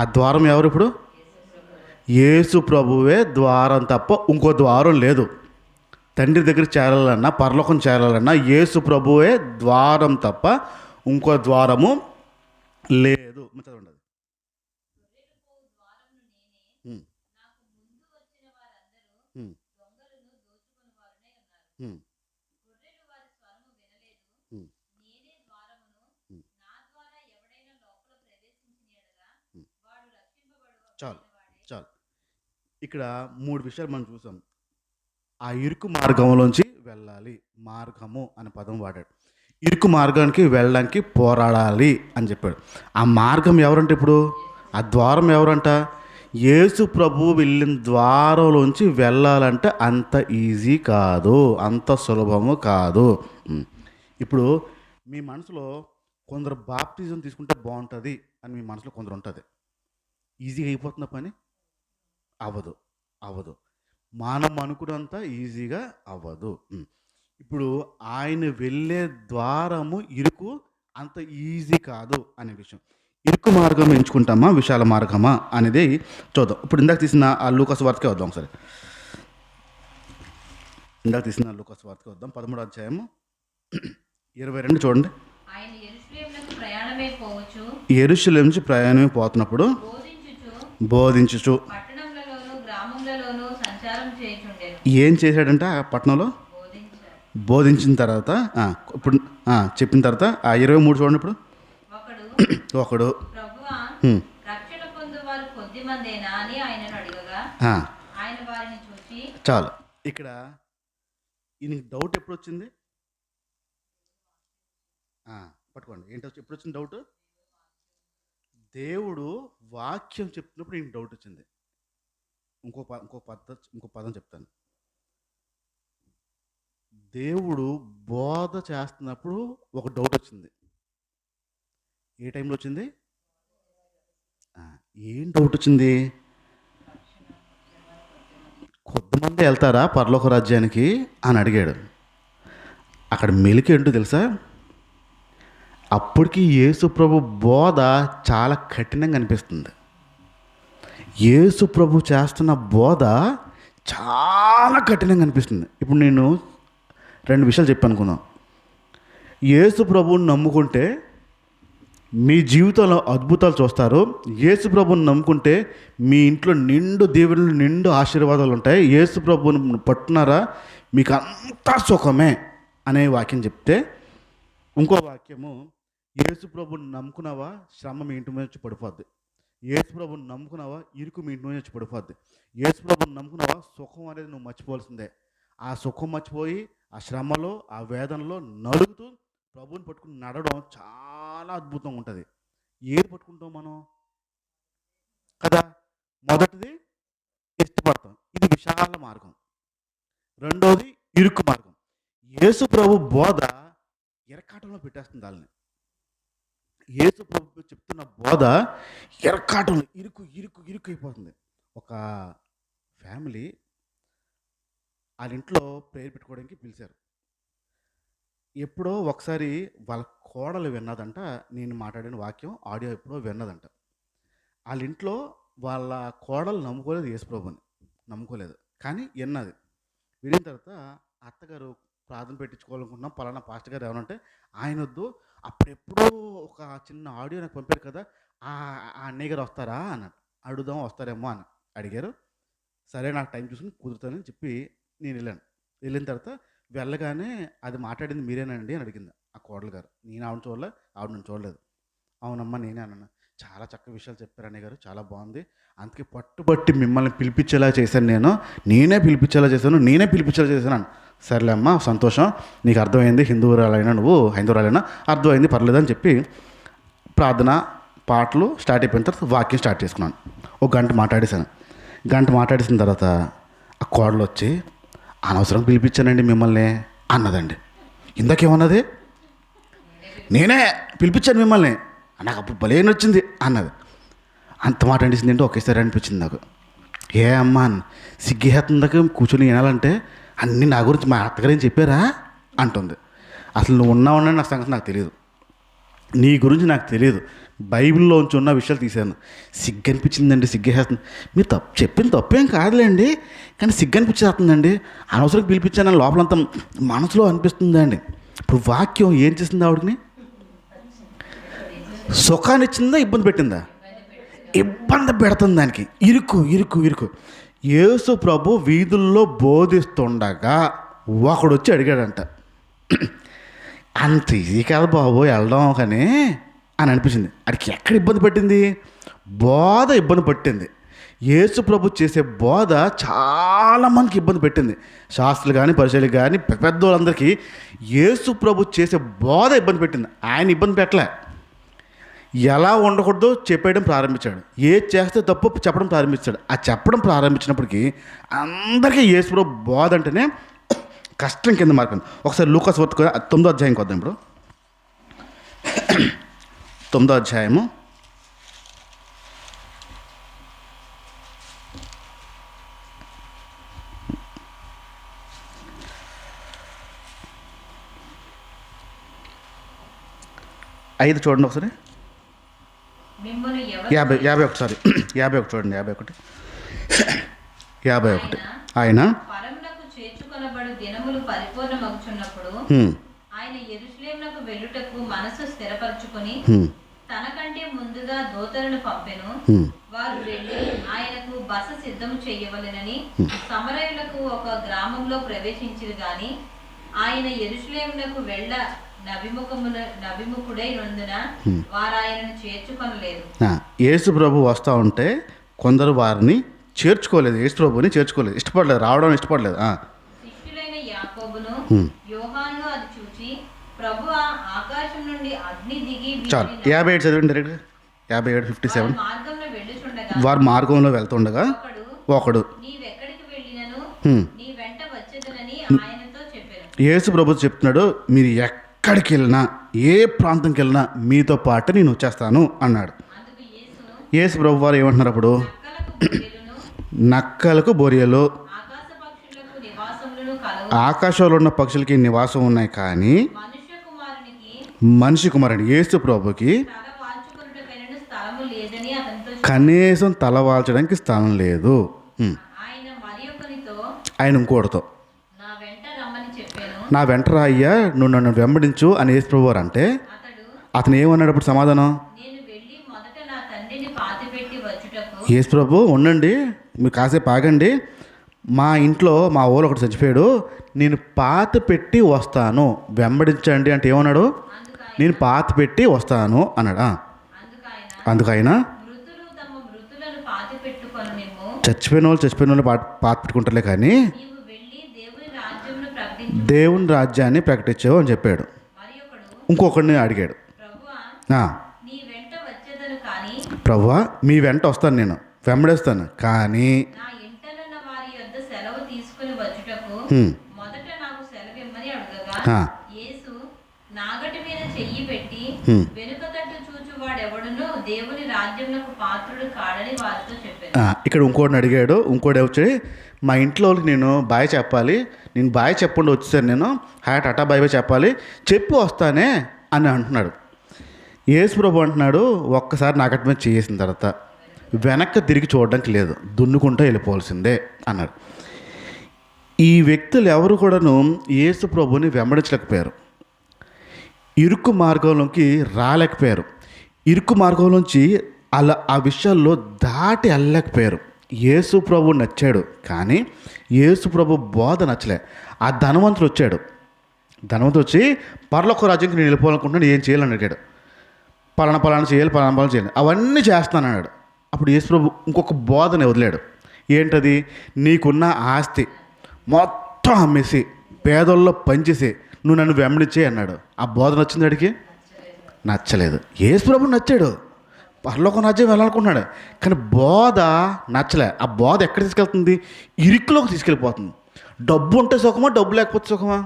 ఆ ద్వారం ఎవరు? ఇప్పుడు యేసు ప్రభువే ద్వారం తప్ప ఇంకో ద్వారం లేదు. తండ్రి దగ్గర చేరాలన్నా, పరలోకం చేరాలన్నా యేసు ప్రభువే ద్వారం తప్ప ఇంకో ద్వారము లేదు. చదవండి. చాలు చాలు. ఇక్కడ 3 విషయాలు మనం చూసాం. ఆ ఇరుకు మార్గంలోంచి వెళ్ళాలి, మార్గము అనే పదం వాడాడు. ఇరుకు మార్గానికి వెళ్ళడానికి పోరాడాలి అని చెప్పాడు. ఆ మార్గం ఎవరంటే ఇప్పుడు ఆ ద్వారం ఎవరంట? యేసు ప్రభు వెళ్ళిన ద్వారంలోంచి వెళ్ళాలంటే అంత ఈజీ కాదు, అంత సులభము కాదు. ఇప్పుడు మీ మనసులో కొందరు బాప్టిజం తీసుకుంటే బాగుంటుంది అని మీ మనసులో కొందరు ఉంటుంది. ఈజీగా అయిపోతున్న పని అవ్వదు, అవ్వదు. మనం అనుకున్నంత ఈజీగా అవ్వదు. ఇప్పుడు ఆయన వెళ్ళే ద్వారము ఇరుకు, అంత ఈజీ కాదు అనే విషయం. ఇరుకు మార్గం ఎంచుకుంటామా, విశాల మార్గమా అనేది చూద్దాం. ఇప్పుడు ఇందాక తీసిన ఆ లూకాసు వార్తకే వద్దాం ఒకసారి. ఇందాక తీసిన లూకాసు వార్తకే వద్దాం. 13వ అధ్యాయము 22 చూడండి. యెరూషలేము నుంచి ప్రయాణమే పోతున్నప్పుడు బోధించుచు ఏం చేశాడంటే ఆ పట్టణంలో బోధించిన తర్వాత ఇప్పుడు చెప్పిన తర్వాత ఆ 23 చూడండి. ఇప్పుడు ఒకడు చాలు. ఇక్కడ ఈయనకి డౌట్ ఎప్పుడు వచ్చింది? పట్టుకోండి. ఏంటో ఎప్పుడు వచ్చింది డౌట్? దేవుడు వాక్యం చెప్తున్నప్పుడు ఈయనకి డౌట్ వచ్చింది. ఇంకో పదం చెప్తాను. దేవుడు బోధ చేస్తున్నప్పుడు ఒక డౌట్ వచ్చింది. ఏ టైంలో వచ్చింది? ఏం డౌట్ వచ్చింది? కొద్దిమంది వెళ్తారా పరలోక రాజ్యానికి అని అడిగాడు. అక్కడ మెలిక ఏంటో తెలుసా? అప్పటికి యేసు ప్రభు బోధ చాలా కఠినంగా అనిపిస్తుంది. యేసు ప్రభు చేస్తున్న బోధ చాలా కఠినంగా అనిపిస్తుంది. ఇప్పుడు నేను 2 విషయాలు చెప్పాను అనుకున్నాను. యేసు ప్రభువుని నమ్ముకుంటే మీ జీవితంలో అద్భుతాలు చూస్తారు. యేసు ప్రభువుని నమ్ముకుంటే మీ ఇంట్లో నిండు దీవెనలు, నిండు ఆశీర్వాదాలు ఉంటాయి. యేసు ప్రభువుని పట్టున్నారా మీకు అంతా సుఖమే అనే వాక్యం చెప్తే, ఇంకో వాక్యము యేసు ప్రభువుని నమ్ముకున్నావా శ్రమ మీ ఇంటి మీద వచ్చి పడిపోద్ది. యేసు ప్రభువుని నమ్ముకున్నావా ఇరుకు మీ ఇంటి మీద వచ్చి పడిపోద్ది. యేసు ప్రభువుని నమ్ముకున్నావా సుఖం అనేది నువ్వు మర్చిపోవాల్సిందే. ఆ సుఖం మర్చిపోయి ఆ శ్రమలో, ఆ వేదనలో నలుగుతూ ప్రభువుని పట్టుకుని నడవడం చాలా అద్భుతంగా ఉంటుంది. ఏది పట్టుకుంటాం మనం కదా? మొదటిది ఇష్టపడతాం, ఇది విశాల మార్గం. రెండోది ఇరుకు మార్గం. యేసు ప్రభు బోధ ఎరకాటంలో పెట్టేస్తుంది వాళ్ళని. యేసు ప్రభు చెప్తున్న బోధ ఎరకాటంలో ఇరుకు ఇరుకు ఇరుకు అయిపోతుంది. ఒక ఫ్యామిలీ వాళ్ళ ఇంట్లో ప్రేయర్ పెట్టుకోవడానికి పిలిచారు. ఎప్పుడో ఒకసారి వాళ్ళ కోడలు విన్నదంట. నేను మాట్లాడిన వాక్యం ఆడియో ఎప్పుడో విన్నదంట. వాళ్ళ ఇంట్లో వాళ్ళ కోడలు నమ్ముకోలేదు, యేసుప్రభుని నమ్ముకోలేదు, కానీ విన్నది. వినిన తర్వాత అత్తగారు ప్రార్థన పెట్టించుకోవాలనుకుంటున్నాం, పలానా పాస్టర్ గారు ఏమనంటే ఆయన వద్దు, అప్పుడెప్పుడో ఒక చిన్న ఆడియో నాకు పంపారు కదా, ఆ అన్నయ్య గారు వస్తారా అన్నాడు. అడుగుదాం వస్తారేమో అని అడిగారు. సరే నాకు టైం చూసుకుని కుదురుతానని చెప్పి నేను వెళ్ళాను. వెళ్ళిన తర్వాత వెళ్ళగానే అది మాట్లాడింది మీరేనండి అని అడిగింది ఆ కోడలు గారు. నేను ఆవిడ చూడలే, ఆవిడ నన్ను చూడలేదు. అవునమ్మా నేనే అన్నాను. చాలా చక్కగా విషయాలు చెప్పారు అన్నయ్య గారు, చాలా బాగుంది, అందుకే పట్టుబట్టి మిమ్మల్ని పిలిపించేలా చేశాను, నేనే పిలిపించేలా చేశాను. సర్లే అమ్మా సంతోషం, నీకు అర్థమైంది, హిందువురాలైనా నువ్వు హైందవురాలైనా అర్థమైంది, పర్లేదని చెప్పి ప్రార్థన పాటలు స్టార్ట్ అయిపోయిన తర్వాత వాక్యం స్టార్ట్ చేసుకున్నాను. ఒక గంట మాట్లాడేసిన తర్వాత ఆ కోడలు వచ్చి అనవసరం పిలిపించానండి మిమ్మల్ని అన్నదండి. ఇందాకేమన్నది? నేనే పిలిపించాను మిమ్మల్ని, నాకు అప్పుడు భలే వచ్చింది అన్నది. అంత మాట అనిపించింది ఏంటో ఒకేసారి అనిపించింది నాకు. ఏ అమ్మా సిగ్గేస్తుందాక కూర్చొని వినాలంటే అన్నీ నా గురించి మా అత్తగారేం చెప్పారా అంటుంది. అసలు నువ్వు ఉన్నావని నా సంగతి నాకు తెలియదు, నీ గురించి నాకు తెలియదు, బైబిల్లోంచి ఉన్న విషయాలు తీశాను. సిగ్గు అనిపించిందండి, సిగ్గేస్తుంది. మీరు చెప్పింది తప్పేం కాదులేండి, కానీ సిగ్గు అనిపించేస్తుందండి. అనవసరం పిలిపించాను లోపలంతా మనసులో అనిపిస్తుందండి. ఇప్పుడు వాక్యం ఏం చేసింది ఆవిడని? సుఖాన్ని ఇచ్చిందా, ఇబ్బంది పెట్టిందా? ఇబ్బంది పెడుతుంది దానికి. ఇరుకు. యేసు ప్రభు వీధుల్లో బోధిస్తుండగా ఒకడు వచ్చి అడిగాడంట, అంత ఈజీ కాదు బాబు వెళ్ళడం కానీ అని అనిపించింది. అడికి ఎక్కడ ఇబ్బంది పెట్టింది? బోధ ఇబ్బంది పట్టింది. యేసు ప్రభు చేసే బోధ చాలామందికి ఇబ్బంది పెట్టింది. శాస్త్రులు కానీ పరిచయాలు కానీ పెద్దవాళ్ళందరికీ యేసు ప్రభు చేసే బోధ ఇబ్బంది పెట్టింది. ఆయన ఇబ్బంది పెట్టలే. ఎలా ఉండకూడదో చెప్పేయడం ప్రారంభించాడు. ఏది చేస్తే తప్పు చెప్పడం ప్రారంభించాడు. ఆ చెప్పడం ప్రారంభించినప్పటికీ అందరికీ యేసు ప్రభు బోధ అంటేనే కష్టం కింద మారిపోయింది. ఒకసారి లూకాసు వార్త 9వ అధ్యాయంకి వద్దాం. ఇప్పుడు 9వ అధ్యాయము 5 చూడండి ఒకసారి. 51 సారీ 51 చూడండి. 51 ఆయన
పరమునకు చేర్చుకొనబడు దినములు పరిపూర్ణమగుచున్నప్పుడు ఆయన యెరూషలేమునకు వెళ్ళుటకు మనసు స్థిరపరచుకొని తనకంటే ముందుగా దూతలను పంపెను. వారు వెళ్ళి ఆయనకు బస సిద్ధము చేయవలెనని సమరయులకు ఒక గ్రామంలో ప్రవేశించిరు గాని ఆయన యెరూషలేమునకు వెళ్ళ నభిముఖుడై నందున వారు ఆయనను చేర్చుకొనలేదు.
యేసు ప్రభు వస్తూ ఉంటే కొందరు వారిని చేర్చుకోలేదు, యేసు ప్రభుని చేర్చుకోలేదు, ఇష్టపడలేదు, రావడం ఇష్టపడలేదు.
శిష్యులైన యాకోబును యోహాను అది చూచి ప్రభువా ఆకాశం నుండి అగ్ని దిగి
చాలు 57 చదివండి డైరెక్ట్. 57 57
మార్గంలో వెళ్ళుచుండగా
వారు మార్గంలో వెళ్తుండగా ఒకడు
నీవెక్కడికి వెళ్ళినను నీ వెంట వచ్చేదనని ఆయనతో చెప్పారు.
యేసు ప్రభు చెప్తున్నాడు, మీరు ఎక్కడికి వెళ్ళినా ఏ ప్రాంతంకి వెళ్ళినా మీతో పాటు నేను వచ్చేస్తాను అన్నాడు. యేసు ప్రభు వారు ఏమంటున్నారు అప్పుడు? నక్కలకు బొరియలు, ఆకాశంలో ఉన్న పక్షులకి నివాసం ఉన్నాయి, కానీ మనిషి కుమారుని యేసు ప్రభుకి కనీసం తల వాల్చడానికి స్థలం లేదు. ఆయన ఇంకోటితో నా వెంట రాయ్యా, నువ్వు నన్ను వెంబడించు అని యేసు ప్రభు వారు అంటే అతను ఏమన్నాడు అప్పుడు సమాధానం? యేసు ప్రభు ఉండండి, మీరు కాసేపు ఆగండి, మా ఇంట్లో మా ఊరు ఒకటి చచ్చిపోయాడు, నేను పాత పెట్టి వస్తాను, వెంబడించండి అంటే ఏమన్నాడు? నేను పాత పెట్టి వస్తాను అన్నాడా? అందుకైనా చచ్చిపోయిన వాళ్ళు పాత పెట్టుకుంటారులే, కానీ దేవుని రాజ్యాన్ని ప్రకటించావు అని చెప్పాడు. ఇంకొకడిని అడిగాడు, ప్రభువా మీ వెంట వస్తాను, నేను వెంబడేస్తాను, కానీ ఇక్కడ ఇంకోటిని అడిగాడు. ఇంకోటి వచ్చి మా ఇంట్లో వాళ్ళకి నేను బాయ్ చెప్పాలి, నేను బాయ్ చెప్పకుండా వచ్చేసాను, నేను టాటా బాయ్ బాయ్ చెప్పాలి, చెప్పి వస్తానే అని అంటున్నాడు. యేసు ప్రభు అంటున్నాడు, ఒక్కసారి నాకటి మీద చేసిన తర్వాత వెనక్కి తిరిగి చూడడానికి లేదు, దున్నుకుంటూ వెళ్ళిపోవాల్సిందే అన్నాడు. ఈ వ్యక్తులు ఎవరు కూడాను యేసు ప్రభుని వెంబడించలేకపోయారు, ఇరుకు మార్గంలోకి రాలేకపోయారు, ఇరుకు మార్గంలోంచి అలా ఆ విషయాల్లో దాటి వెళ్ళలేకపోయారు. యేసు ప్రభు నచ్చాడు, కానీ యేసు ప్రభు బోధ నచ్చలే. ఆ ధనవంతుడు వచ్చాడు, ధనవంతుడు వచ్చి పరలోక రాజ్యంకి నేను వెళ్ళిపోవాలనుకుంటున్నాను, ఏం చేయాలని అడిగాడు. పలానా చేయాలి, పలానా చేయాలి, అవన్నీ చేస్తాను అన్నాడు. అప్పుడు యేసు ప్రభు ఇంకొక బోధని వదిలాడు. ఏంటది? నీకున్న ఆస్తి మొత్తం అమ్మేసి పేదల్లో పనిచేసి నువ్వు నన్ను వెంబడించే అన్నాడు. ఆ బోధ నచ్చింది అడిగి? నచ్చలేదు. యేసు ప్రభు నచ్చాడు, పరలోక రాజ్యం వెళ్ళాలనుకున్నాడు, కానీ బోధ నచ్చలే. ఆ బోధ ఎక్కడ తీసుకెళ్తుంది? ఇరుకులోకి తీసుకెళ్ళిపోతుంది. డబ్బు ఉంటే సుఖమా, డబ్బు లేకపోతే సుఖమా?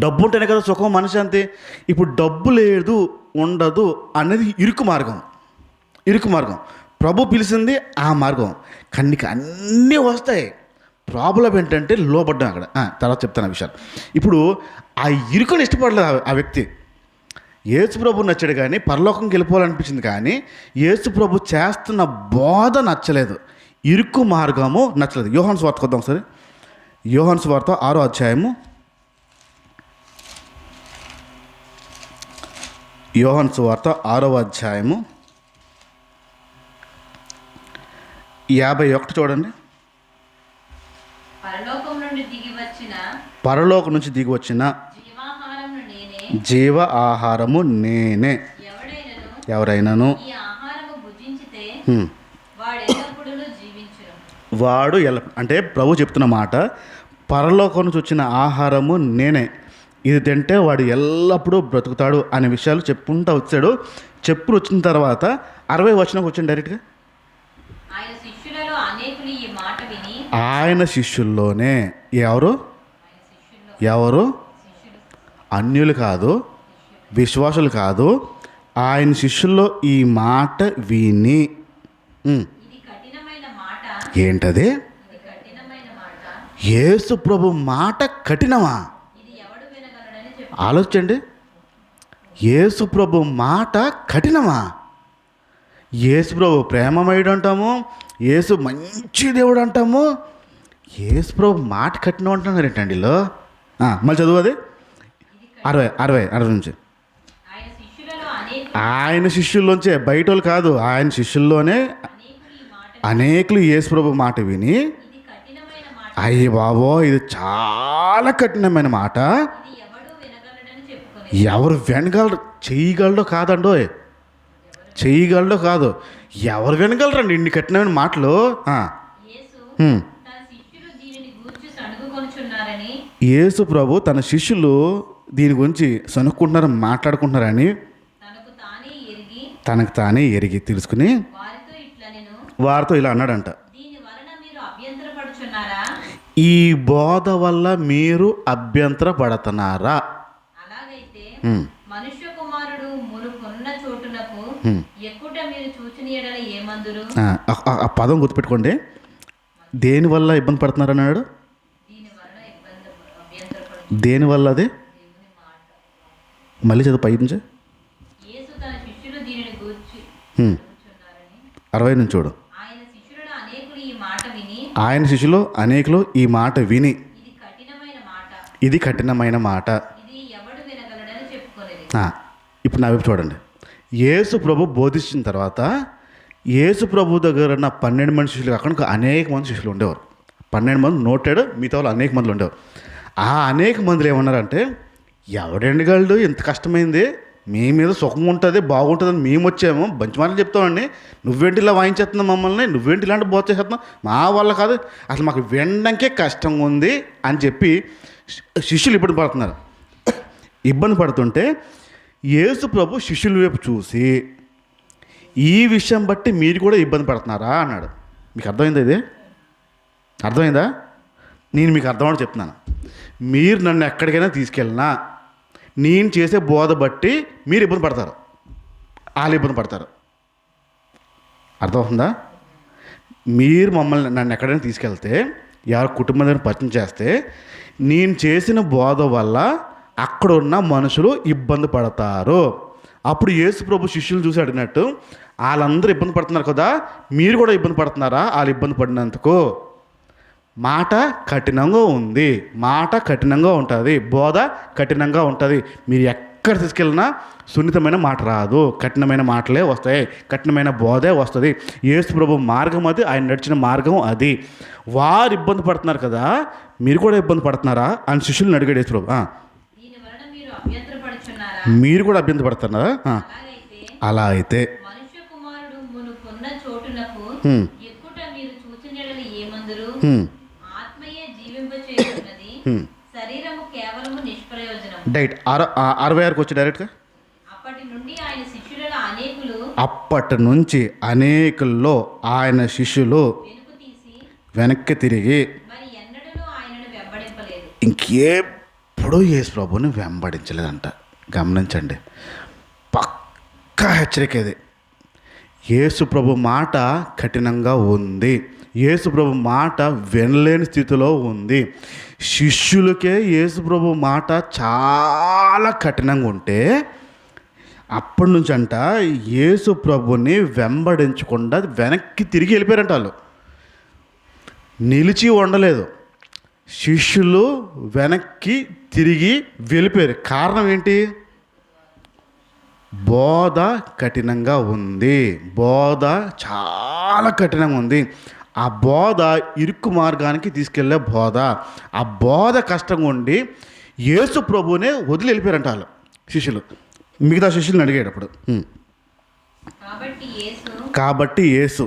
డబ్బు ఉంటేనే కదా సుఖం, మనిషి అంతే. ఇప్పుడు డబ్బు లేదు, ఉండదు అనేది ఇరుకు మార్గం. ప్రభు పిలిచింది ఆ మార్గం, కానీ నీకు అన్నీ వస్తాయి. ప్రాబ్లం ఏంటంటే లోపడ్డాం అక్కడ. తర్వాత చెప్తాను ఆ విషయాలు. ఇప్పుడు ఆ ఇరుకుని ఇష్టపడలేదు ఆ వ్యక్తి. యేసు ప్రభు నచ్చాడు కానీ పరలోకంకి వెళ్ళిపోవాలనిపించింది, కానీ యేసు ప్రభు చేస్తున్న బోధ నచ్చలేదు, ఇరుకు మార్గము నచ్చలేదు. యోహాను సువార్త కొద్దాం సరే. యోహాను సువార్త 6వ అధ్యాయము. యోహాను సువార్త 6వ అధ్యాయము 51 చూడండి. పరలోకం నుంచి దిగి వచ్చిన జీవ ఆహారము నేనే. ఎవరైనాను వాడు అంటే ప్రభు చెప్తున్న మాట, పరలోకం నుంచి వచ్చిన ఆహారము నేనే, ఇది తింటే వాడు ఎల్లప్పుడూ బ్రతుకుతాడు అనే విషయాలు చెప్పుకుంటూ వచ్చాడు. చెప్పులు వచ్చిన తర్వాత 60 వచనంకి వచ్చాను డైరెక్ట్గా. ఆయన శిష్యుల్లోనే ఎవరు అన్యులు కాదు, విశ్వాసులు కాదు, ఆయన శిష్యుల్లో ఈ మాట విని ఏంటది? యేసు ప్రభు మాట కఠినమా? ఆలోచించండి. యేసు ప్రభు మాట కఠినమా? యేసు ప్రభు ప్రేమమయుడు అంటాము, యేసు మంచి దేవుడు అంటాము, యేసు ప్రభు మాట కఠినం అంటున్నారు ఏంటండి వీళ్ళు? మళ్ళీ చదువు అది 60 నుంచి. ఆయన శిష్యుల్లోంచే, బయట వాళ్ళు కాదు, ఆయన శిష్యుల్లోనే అనేకులు యేసు ప్రభు మాట విని, అయ్య బాబో ఇది చాలా కఠినమైన మాట, ఎవరు వినగలరు? చేయగలడో కాదండో, చేయగలడో కాదు, ఎవరు వినగలరండి ఇన్ని కఠినమైన మాటలు? యేసు ప్రభు తన శిష్యులు దీని గురించి సనుక్కుంటున్నారని మాట్లాడుకుంటున్నారని తనకు తానే ఎరిగి తెలుసుకుని వారితో ఇలా అన్నాడంట, ఈ బోధ వల్ల మీరు అభ్యంతర పడుతున్నారా? ఆ పదం గుర్తుపెట్టుకోండి. దేనివల్ల ఇబ్బంది పడుతున్నారు అన్నాడు? దేనివల్ల? అది మళ్ళీ చదువు 5 నుంచి 60 నుంచి చూడు. ఆయన శిష్యులు అనేకులు ఈ మాట విని, ఇది కఠినమైన మాట. ఇప్పుడు నా వైపు చూడండి. యేసు ప్రభు బోధించిన తర్వాత యేసు ప్రభు దగ్గర ఉన్న 12 మంది శిష్యులు కాకుండా అనేక మంది శిష్యులు ఉండేవారు. 12 మంది నోటాడు, మిగతా వాళ్ళు అనేక మందిలు ఉండేవారు. ఆ అనేక మందిలో ఏమన్నారంటే, ఎవడండిగాళ్ళు ఇంత కష్టమైంది, మీ మీద సుఖం ఉంటుంది బాగుంటుందని మేము వచ్చాము, మంచి మాటలు చెప్తామండి, నువ్వేంటి ఇలా వాయించేస్తున్నావు మమ్మల్ని, నువ్వేంటి ఇలాంటి బోధ చేస్తున్నావు, మా వల్ల కాదు, అసలు మాకు వినడానికే కష్టంగా ఉంది అని చెప్పి శిష్యులు ఇబ్బంది పడుతున్నారు. ఇబ్బంది పడుతుంటే యేసు ప్రభు శిష్యుల వైపు చూసి, ఈ విషయం బట్టి మీరు కూడా ఇబ్బంది పడుతున్నారా అన్నాడు. మీకు అర్థమైందా? ఇది అర్థమైందా? నేను మీకు అర్థమని చెప్తున్నాను. మీరు నన్ను ఎక్కడికైనా తీసుకెళ్ళినా నేను చేసే బోధ బట్టి మీరు ఇబ్బంది పడతారు, వాళ్ళు ఇబ్బంది పడతారు. అర్థమవుతుందా? మీరు నన్ను ఎక్కడైనా తీసుకెళ్తే, ఎవరి కుటుంబం దగ్గర పరిచయం చేస్తే, నేను చేసిన బోధ వల్ల అక్కడ ఉన్న మనుషులు ఇబ్బంది పడతారు. అప్పుడు యేసు ప్రభు శిష్యులు చూసి అడిగినట్టు, వాళ్ళందరూ ఇబ్బంది పడుతున్నారు కదా, మీరు కూడా ఇబ్బంది పడుతున్నారా వాళ్ళు ఇబ్బంది పడినందుకు? మాట కఠినంగా ఉంది, మాట కఠినంగా ఉంటుంది, బోధ కఠినంగా ఉంటుంది. మీరు ఎక్కడ తీసుకెళ్ళినా సున్నితమైన మాట రాదు, కఠినమైన మాటలే వస్తాయి, కఠినమైన బోధే వస్తుంది. యేసు ప్రభు మార్గం అది, ఆయన నడిచిన మార్గం అది. వారు ఇబ్బంది పడుతున్నారు కదా, మీరు కూడా ఇబ్బంది పడుతున్నారా అని శిష్యులను అడిగాడు యేసు ప్రభు. మీరు కూడా అభ్యంతర పడుతున్నారా? అలా అయితే డైట్ 66 వచ్చి డైరెక్ట్గా. అప్పటి నుంచి అనేకుల్లో ఆయన శిష్యులు వెనక్కి తిరిగి ఇంకెప్పుడు యేసు ప్రభుని వెంబడించలేదంట. గమనించండి, పక్కా హెచ్చరిక ఇది. యేసు ప్రభు మాట కఠినంగా ఉంది, యేసు ప్రభు మాట వినలేని స్థితిలో ఉంది. శిష్యులకే యేసు ప్రభు మాట చాలా కఠినంగా ఉంటే అప్పటి నుంచి అంట యేసు ప్రభుని వెంబడించకుండా వెనక్కి తిరిగి వెళ్ళిపోయారంట. వాళ్ళు నిలిచి ఉండలేదు. శిష్యులు వెనక్కి తిరిగి వెళ్ళిపోయారు. కారణం ఏంటి? బోధ కఠినంగా ఉంది. బోధ చాలా కఠినంగా ఉంది. ఆ బోధ ఇరుకు మార్గానికి తీసుకెళ్లే బోధ. ఆ బోధ కష్టంగా ఉండి యేసు ప్రభునే వదిలి వెళ్ళిపోయారంట వాళ్ళు శిష్యులు. మిగతా శిష్యులను అడిగాడు అప్పుడు. కాబట్టి యేసు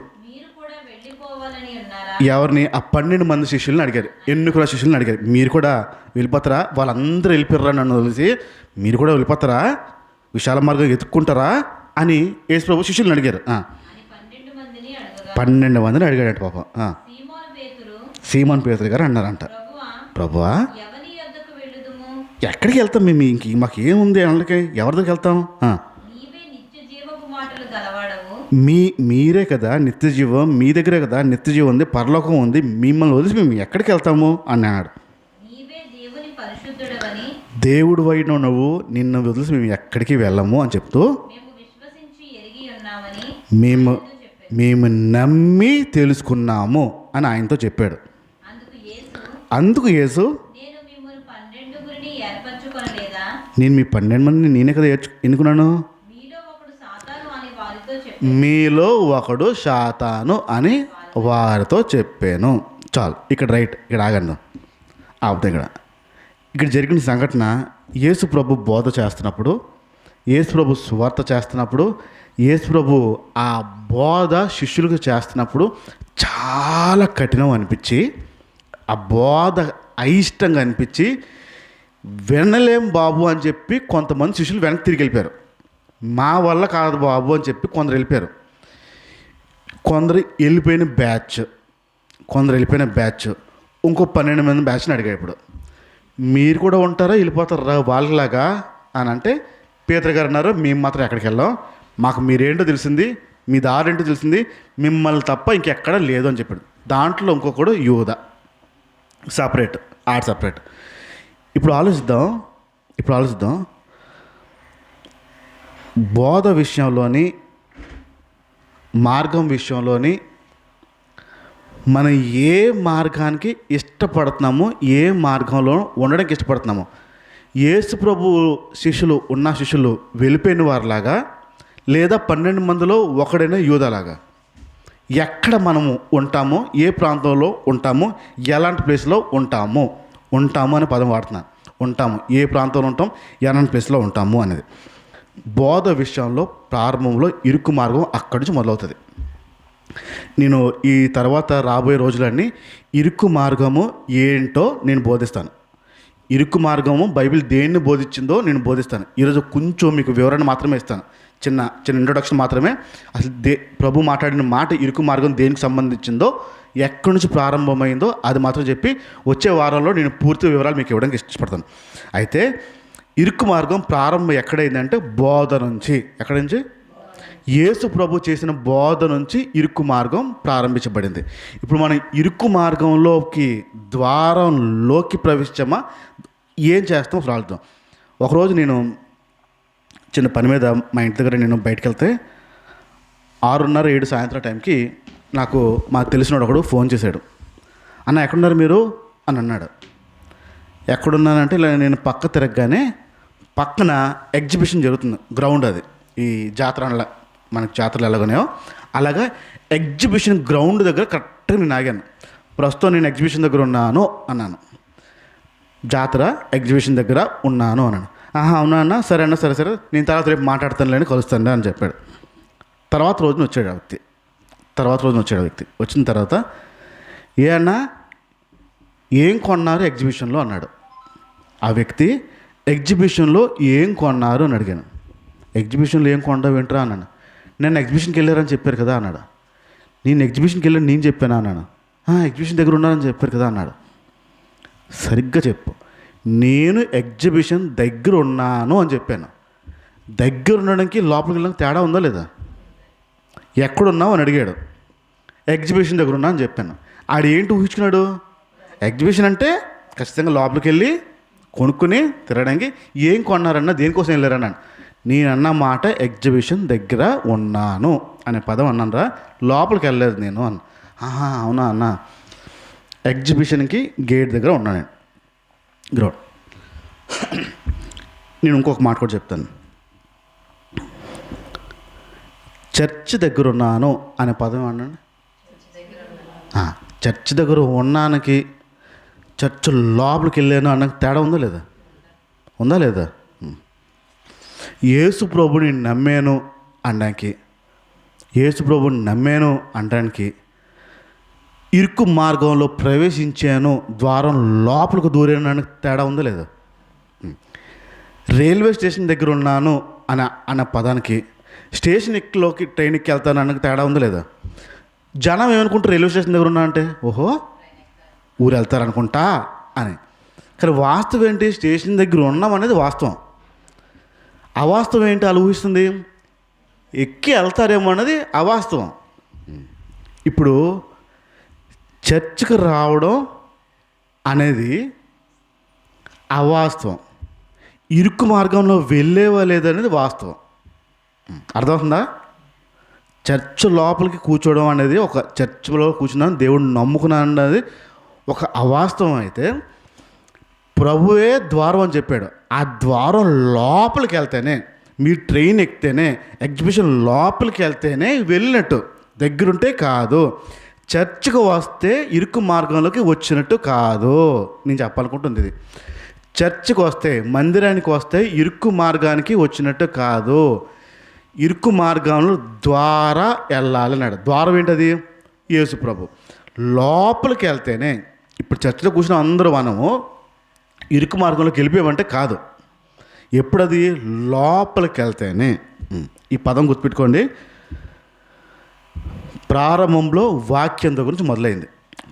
ఎవరిని? ఆ 12 మంది శిష్యులను అడిగారు. ఎన్నుకున్న శిష్యులను అడిగారు, మీరు కూడా వెళ్ళిపోతారా? వాళ్ళందరూ వెళ్ళిపోయారా నన్ను తెలిసి, మీరు కూడా వెళ్ళిపోతారా? విశాల మార్గం ఎత్తుక్కుంటారా అని యేసు ప్రభు శిష్యులను అడిగారు. 12 మందిని అడిగాడంట పాపం. సీమోన్ పేతురు గారు అన్నారంట, ప్రభువా ఎక్కడికి వెళ్తాం మేము? మాకు ఏముంది వాళ్ళకి? ఎవరి దగ్గరికి వెళ్తాం? మీరే కదా నిత్య జీవం, మీ దగ్గరే కదా నిత్య జీవం ఉంది, పరలోకం ఉంది, మిమ్మల్ని వదిలి మేము ఎక్కడికి వెళ్తాము అన్నాడు. దేవుడు వైన నువ్వు, నిన్ను వదిలిసి మేము ఎక్కడికి వెళ్ళము అని చెప్తూ మేము నమ్మి తెలుసుకున్నాము అని ఆయనతో చెప్పాడు. అందుకు యేసు, నేను మీ 12 మందిని నేనే కదా ఎన్నుకున్నాను, మీలో ఒకడు శాతాను అని వారితో చెప్పాను. చాలు, ఇక్కడ రైట్, ఇక్కడ ఆగండి, ఆపుతాం. ఇక్కడ జరిగిన సంఘటన, యేసు ప్రభు బోధ చేస్తున్నప్పుడు, యేసు ప్రభు సువార్త చేస్తున్నప్పుడు, యేసు ప్రభు ఆ బోధ శిష్యులకు చేస్తున్నప్పుడు చాలా కఠినం అనిపించి, ఆ బోధ అయిష్టంగా అనిపించి వినలేం బాబు అని చెప్పి కొంతమంది శిష్యులు వెనక్కి తిరిగి వెళ్ళిపోయారు. మా వల్ల కాదు బాబు అని చెప్పి కొందరు వెళ్ళిపోయారు. కొందరు వెళ్ళిపోయిన బ్యాచ్ ఇంకో 12 మంది బ్యాచ్ని అడిగాడు. ఇప్పుడు మీరు కూడా ఉంటారా, వెళ్ళిపోతారా వాళ్ళలాగా అని అంటే పేతురు గారు అన్నారు, మేము మాత్రం ఎక్కడికి వెళ్ళాం, మాకు మీరేంటో తెలిసింది, మీ దారేంటో తెలిసింది, మిమ్మల్ని తప్ప ఇంకెక్కడ లేదు అని చెప్పాడు. దాంట్లో ఇంకొకడు యూదా, సపరేట్. ఇప్పుడు ఆలోచిద్దాం. బోధ విషయంలోని, మార్గం విషయంలోని మనం ఏ మార్గానికి ఇష్టపడుతున్నామో, ఏ మార్గంలో ఉండడానికి ఇష్టపడుతున్నామో, యేసు ప్రభు శిష్యులు వెళ్ళిపోయిన వారిలాగా, లేదా 12 మందిలో ఒకడైన యూదాలాగా, ఎక్కడ మనము ఉంటామో, ఏ ప్రాంతంలో ఉంటామో, ఎలాంటి ప్లేస్లో ఉంటాము అనే పదం వాడుతున్నాను. ఉంటాము, ఏ ప్రాంతంలో ఉంటాం, ఎలాంటి ప్లేస్లో ఉంటాము అనేది. బోధ విషయంలో ప్రారంభంలో ఇరుకు మార్గం అక్కడి నుంచి మొదలవుతుంది. నేను ఈ తర్వాత రాబోయే రోజులన్నీ ఇరుకు మార్గము ఏంటో నేను బోధిస్తాను. ఇరుకు మార్గము బైబిల్ దేన్ని బోధించిందో నేను బోధిస్తాను. ఈరోజు కొంచెం మీకు వివరణ మాత్రమే ఇస్తాను, చిన్న ఇంట్రొడక్షన్ మాత్రమే. అసలు ప్రభు మాట్లాడిన మాట ఇరుకు మార్గం దేనికి సంబంధించిందో, ఎక్కడి నుంచి ప్రారంభమైందో అది మాత్రం చెప్పి వచ్చే వారంలో నేను పూర్తి వివరాలు మీకు ఇవ్వడానికి ఇష్టపడతాను. అయితే ఇరుకు మార్గం ప్రారంభం ఎక్కడైందంటే బోధ నుంచి. ఎక్కడి నుంచి? యేసు ప్రభు చేసిన బోధ నుంచి ఇరుకు మార్గం ప్రారంభించబడింది. ఇప్పుడు మనం ఇరుకు మార్గంలోకి, ద్వారంలోకి ప్రవేశించామా, ఏం చేస్తాం రాలుతాం. ఒకరోజు నేను చిన్న పని మీద మా ఇంటి దగ్గర నేను బయటకు వెళ్తే 6:30-7 సాయంత్రం టైంకి నాకు తెలిసినోడు ఒకడు ఫోన్ చేశాడు. అన్న ఎక్కడున్నారు మీరు అని అన్నాడు. ఎక్కడున్నానంటే ఇలా నేను పక్క తిరగగానే పక్కన ఎగ్జిబిషన్ జరుగుతుంది, గ్రౌండ్ అది. ఈ జాతర, మనకి జాతరలు ఎలాగనేయో అలాగా ఎగ్జిబిషన్ గ్రౌండ్ దగ్గర కరెక్ట్గా నేను ఆగాను. ప్రస్తుతం నేను ఎగ్జిబిషన్ దగ్గర ఉన్నాను అన్నాను. జాతర ఎగ్జిబిషన్ దగ్గర ఉన్నాను అన్నాను. అవునా అన్న, సరే అన్న, సరే నేను తర్వాత రేపు మాట్లాడతానులేని, కలుస్తాను అని చెప్పాడు. తర్వాత రోజున వచ్చాడు ఆ వ్యక్తి. వచ్చిన తర్వాత, ఏ అన్న ఏం కొన్నారు ఎగ్జిబిషన్లో అన్నాడు. ఆ వ్యక్తి ఎగ్జిబిషన్లో ఏం కొన్నారు అని అడిగాను. ఎగ్జిబిషన్లో ఏం కొంటావు ఏంట్రా అన్నాను. నేను ఎగ్జిబిషన్కి వెళ్ళారని చెప్పారు కదా అన్నాడు. నేను ఎగ్జిబిషన్కి వెళ్ళాను నేను చెప్పాను అన్నాను. ఎగ్జిబిషన్ దగ్గర ఉన్నారని చెప్పారు కదా అన్నాడు. సరిగ్గా చెప్పు, నేను ఎగ్జిబిషన్ దగ్గర ఉన్నాను అని చెప్పాను. దగ్గర ఉండడానికి లోపలికి వెళ్ళడానికి తేడా ఉందా లేదా? ఎక్కడున్నావు అని అడిగాడు. ఎగ్జిబిషన్ దగ్గర ఉన్నా అని చెప్పాను. ఆడు ఏంటి ఊహించుకున్నాడు? ఎగ్జిబిషన్ అంటే ఖచ్చితంగా లోపలికి వెళ్ళి కొనుక్కుని తిరగడానికి. ఏం కొన్నారన్నా, దేనికోసం వెళ్ళారన్నాను. నేనన్న మాట ఎగ్జిబిషన్ దగ్గర ఉన్నాను అనే పదం అన్నానరా, లోపలికి వెళ్ళలేదు నేను అన్న. ఆహా అవునా అన్న, ఎగ్జిబిషన్కి గేట్ దగ్గర ఉన్నాను నేను, గ్రౌండ్. నేను ఇంకొక మాట కూడా చెప్తాను. చర్చ్ దగ్గర ఉన్నాను అనే పదం అన్నాను. చర్చ్ దగ్గర ఉన్నానికి చర్చ్ లోపలికి వెళ్ళాను అన్నకి తేడా ఉందా లేదా? ఉందా లేదా? యేసు ప్రభుని నమ్మాను అనడానికి, యేసు ప్రభుని నమ్మాను అనడానికి, ఇరుకు మార్గంలో ప్రవేశించాను, ద్వారం లోపలికి దూరాను అనడానికి తేడా ఉందా లేదా? రైల్వే స్టేషన్ దగ్గర ఉన్నాను అన్న పదానికి, స్టేషన్ ఎక్కిలోకి ట్రైన్ ఎక్కి వెళ్తాను అన్నకి తేడా ఉందా లేదా? జనం ఏమనుకుంటారు రైల్వే స్టేషన్ దగ్గర ఉన్నా అంటే, ఓహో ఊరు వెళ్తారనుకుంటా అని. కానీ వాస్తవం ఏంటి? స్టేషన్ దగ్గర ఉన్నాం అనేది వాస్తవం. అవాస్తవం ఏంటి వాళ్ళు ఊహిస్తుంది? ఎక్కి వెళ్తారేమో అన్నది అవాస్తవం. ఇప్పుడు చర్చికి రావడం అనేది అవాస్తవం, ఇరుకు మార్గంలో వెళ్ళేవా లేదనేది వాస్తవం. అర్థమవుతుందా? చర్చ్ లోపలికి కూర్చోవడం అనేది, ఒక చర్చ్లో కూర్చున్నాను దేవుడిని నమ్ముకున్నాను అనేది ఒక అవాస్తవం అయితే, ప్రభువే ద్వారం అని చెప్పాడు. ఆ ద్వారం లోపలికి వెళ్తేనే, మీ ట్రైన్ ఎక్కితేనే, ఎగ్జిబిషన్ లోపలికి వెళ్తేనే వెళ్ళినట్టు, దగ్గరుంటే కాదు. చర్చ్కి వస్తే ఇరుకు మార్గంలోకి వచ్చినట్టు కాదు. నేను చెప్పాలనుకుంటుంది ఇది. చర్చ్కి వస్తే, మందిరానికి వస్తే ఇరుకు మార్గానికి వచ్చినట్టు కాదు. ఇరుకు మార్గంలో ద్వారా వెళ్ళాలి అన్నాడు. ద్వారం ఏంటది? యేసు ప్రభు. లోపలికి వెళ్తేనే, ఇప్పుడు చర్చిలో కూర్చున్న అందరూ మనము ఇరుకు మార్గంలోకి వెళ్ళిపోయామంటే కాదు. ఎప్పుడది? లోపలికి వెళ్తేనే. ఈ పదం గుర్తుపెట్టుకోండి. ప్రారంభంలో వాక్యంతో గురించి మొదలైంది.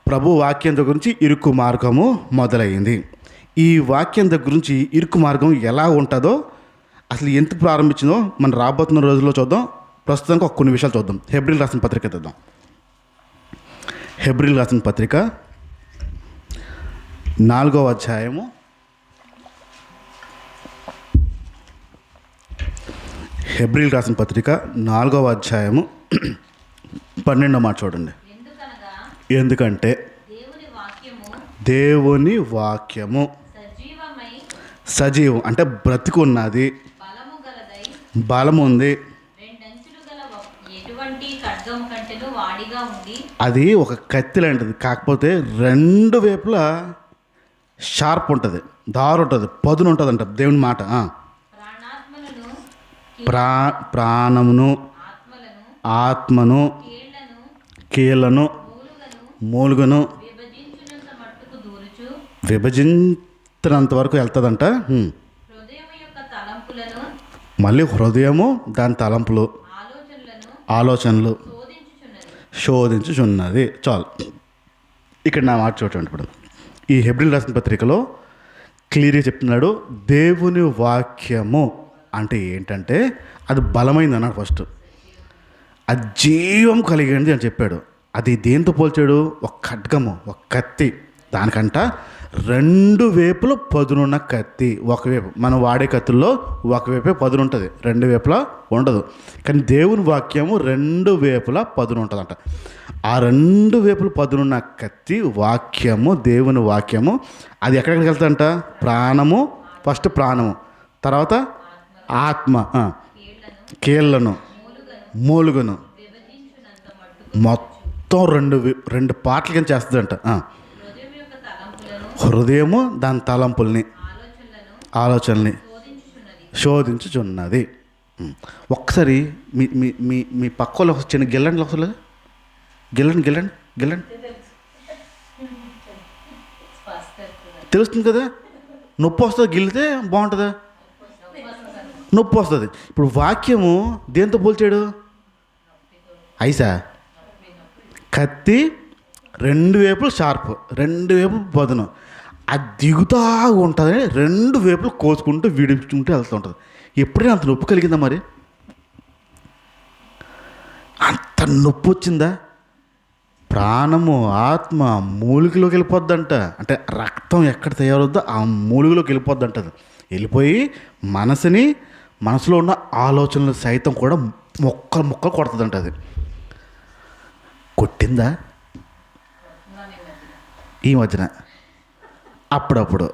ప్రభు వాక్యంతో గురించి ఇరుకు మార్గము మొదలైంది. ఈ వాక్యం దగ్గర నుంచి ఇరుకు మార్గం ఎలా ఉంటుందో, అసలు ఎంత ప్రారంభించిందో మనం రాబోతున్న రోజుల్లో చూద్దాం. ప్రస్తుతానికి ఒక కొన్ని విషయాలు చూద్దాం. హెబ్రీలు రాసిన పత్రిక తెద్దాం. హెబ్రీలు రాసిన పత్రిక 4వ అధ్యాయము, హెబ్రీలు రాసిన పత్రిక 4వ అధ్యాయము 12వ మాట చూడండి. ఎందుకంటే దేవుని వాక్యము సజీవం అంటే బ్రతికున్నది, బలం ఉంది, అది ఒక కత్తి లాంటిది. కాకపోతే రెండు వైపులా షార్ప్ ఉంటుంది, దారు ఉంటుంది, పదును ఉంటుంది అంట దేవుని మాట. ప్రాణమును, ఆత్మను, కీళ్లను, మూలుగను విభజించినంత వరకు వెళ్తుందంట. మళ్ళీ హృదయము దాని తలంపులు, ఆలోచనలు శోధించుచున్నది. చాలు. ఇక్కడ నా మాట చూడండి. ఇప్పుడు ఈ హెబ్రీలు రాసిన పత్రికలో క్లియర్గా చెప్తున్నాడు, దేవుని వాక్యము అంటే ఏంటంటే అది బలమైంది అన్నాడు. ఫస్ట్ అది జీవం కలిగింది అని చెప్పాడు. అది దేంతో పోల్చాడు? ఒక ఖడ్గము, ఒక కత్తి. దానికంట రెండు వైపులు పదునున్న కత్తి. ఒకవైపు మనం వాడే కత్తుల్లో ఒకవైపే పదును ఉంటుంది, రెండు వైపులా ఉండదు. కానీ దేవుని వాక్యము రెండు వైపులా పదును ఉంటుందంట. ఆ రెండు వైపులు పదునున్న కత్తి వాక్యము, దేవుని వాక్యము. అది ఎక్కడికి వెళ్తుందంట? ప్రాణము, ఫస్ట్ ప్రాణము, తర్వాత ఆత్మ, కీళ్లను, మూలుగను, మొత్తం రెండు పాటల కింద చేస్తుందంట. హృదయము దాని తలంపుల్ని, ఆలోచనల్ని శోధించుచున్నది. ఒక్కసారి మీ మీ మీ మీ పక్క వాళ్ళు చిన్న గిల్లండి, ఒకసారి గిల్లండి. తెలుస్తుంది కదా, నొప్పి వస్తుంది. గిల్లితే బాగుంటుందా? నొప్పి వస్తుంది. ఇప్పుడు వాక్యము దేంతో పోల్చాడు? ఐసా కత్తి, రెండు వైపులు షార్ప్, రెండు వైపులు పదును. అది దిగుతా ఉంటుంది, రెండు వైపులు కోసుకుంటూ విడిపించుకుంటూ వెళ్తూ ఉంటుంది. ఎప్పుడైనా అంత నొప్పి కలిగిందా? మరి అంత నొప్పి వచ్చిందా? ప్రాణము, ఆత్మ మూలికలోకి వెళ్ళిపోద్దంట. అంటే రక్తం ఎక్కడ తయారవుద్దో ఆ మూలికలోకి వెళ్ళిపోద్దంట. అది వెళ్ళిపోయి మనసుని మనసులో ఉన్న ఆలోచనలు సైతం కూడా మొక్కలు మొక్కలు కొడుతుందంట. అది కొట్టిందా ఈ మధ్యన? అప్పుడప్పుడు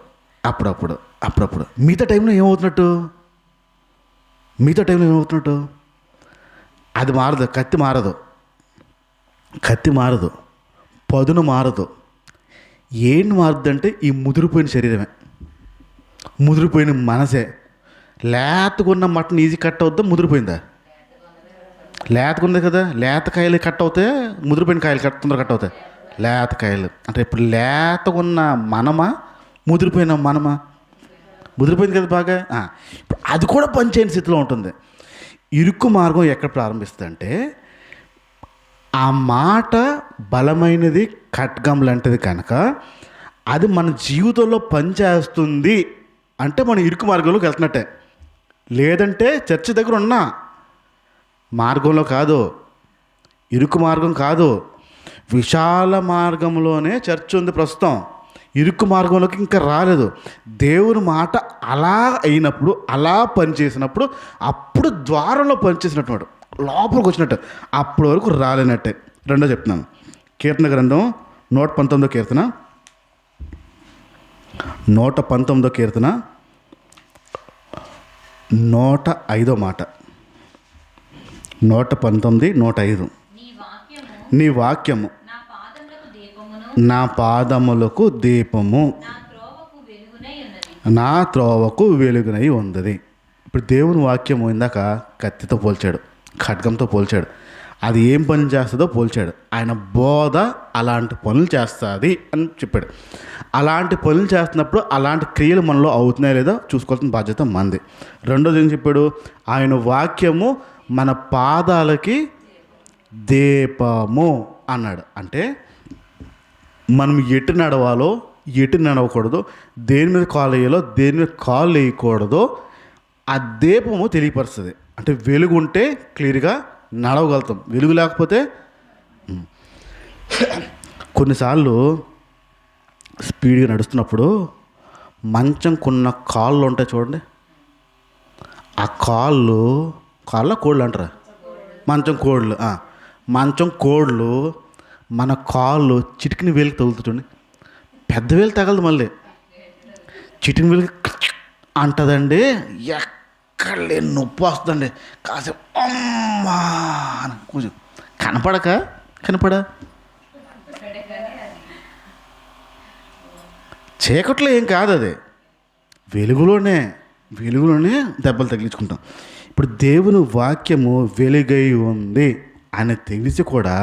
అప్పుడప్పుడు అప్పుడప్పుడు. మిగతా టైంలో ఏమవుతున్నట్టు? అది మారదు. కత్తి మారదు, పదును మారదు. ఏంటి మారుద్దంటే ఈ ముదిరిపోయిన శరీరమే, ముదిరిపోయిన మనసే. లేతకున్న మటన్ ఈజీ కట్ అవుద్దా? ముదిరిపోయిందా? లేతకున్నది కదా. లేతకాయలు కట్ అవుతాయి, ముదిరిపోయిన కాయలు తొందరగా కట్ అవుతాయి. లేతకాయలు అంటే ఇప్పుడు లేతకున్న మనమా, ముదిరిపోయిన మనమా? ముదిరిపోయింది కదా బాగా. ఇప్పుడు అది కూడా పనిచేయని స్థితిలో ఉంటుంది. ఇరుకు మార్గం ఎక్కడ ప్రారంభిస్తుందంటే, ఆ మాట బలమైనది, ఖడ్గం లాంటిది కనుక అది మన జీవితంలో పనిచేస్తుంది అంటే మనం ఇరుకు మార్గంలోకి వెళ్తున్నట్టే. లేదంటే చర్చి దగ్గర ఉన్న మార్గంలో కాదు, ఇరుకు మార్గం కాదు, విశాల మార్గంలోనే చర్చ్ ఉంది ప్రస్తుతం. ఇరుకు మార్గంలోకి ఇంకా రాలేదు. దేవుని మాట అలా అయినప్పుడు, అలా పనిచేసినప్పుడు, అప్పుడు ద్వారంలో పనిచేసినట్టు, లోపలికి వచ్చినట్టు, అప్పటి వరకు రాలేనట్టే. రెండో చెప్తున్నాను. కీర్తన గ్రంథం 119 కీర్తన, 119 కీర్తన 105 మాట. 119, 105. నీ వాక్యము నా పాదములకు దీపము, నా త్రోవకు వెలుగునై ఉన్నది. ఇప్పుడు దేవుని వాక్యము ఇందాక కత్తితో పోల్చాడు, ఖడ్గంతో పోల్చాడు. అది ఏం పని చేస్తుందో పోల్చాడు. ఆయన బోధ అలాంటి పనులు చేస్తుంది అని చెప్పాడు. అలాంటి పనులు చేస్తున్నప్పుడు అలాంటి క్రియలు మనలో అవుతున్నాయో లేదో చూసుకోవాల్సిన బాధ్యత మనది. రెండోది ఏం చెప్పాడు? ఆయన వాక్యము మన పాదాలకి దీపము అన్నాడు. అంటే మనం ఎటు నడవాలో, ఎటు నడవకూడదో, దేని మీద కాలు వేయాలో, దేని మీద కాలు వేయకూడదో ఆ దీపము తెలియపరుస్తుంది. అంటే వెలుగు ఉంటే క్లియర్గా నడవగలుగుతాం, వెలుగు లేకపోతే. కొన్నిసార్లు స్పీడ్గా నడుస్తున్నప్పుడు మంచం కొన్న కాళ్ళు ఉంటాయి చూడండి, ఆ కాళ్ళ కోళ్ళు అంటారా? మంచం కోళ్ళు మన కాళ్ళు చిటికిన వేలికి తగులుతుందండి. పెద్ద వేలు తగలదు, మళ్ళీ చిటికిన వేలికి అంటదండి. ఎక్కడ లేని నొప్పి వస్తుందండి. కాసేపు అమ్మా అని కొంచెం కనపడా చీకట్లో ఏం కాదు, అది వెలుగులోనే దెబ్బలు తగిలించుకుంటాం. ఇప్పుడు దేవుని వాక్యము వెలుగై ఉంది అని తెలిసి కూడా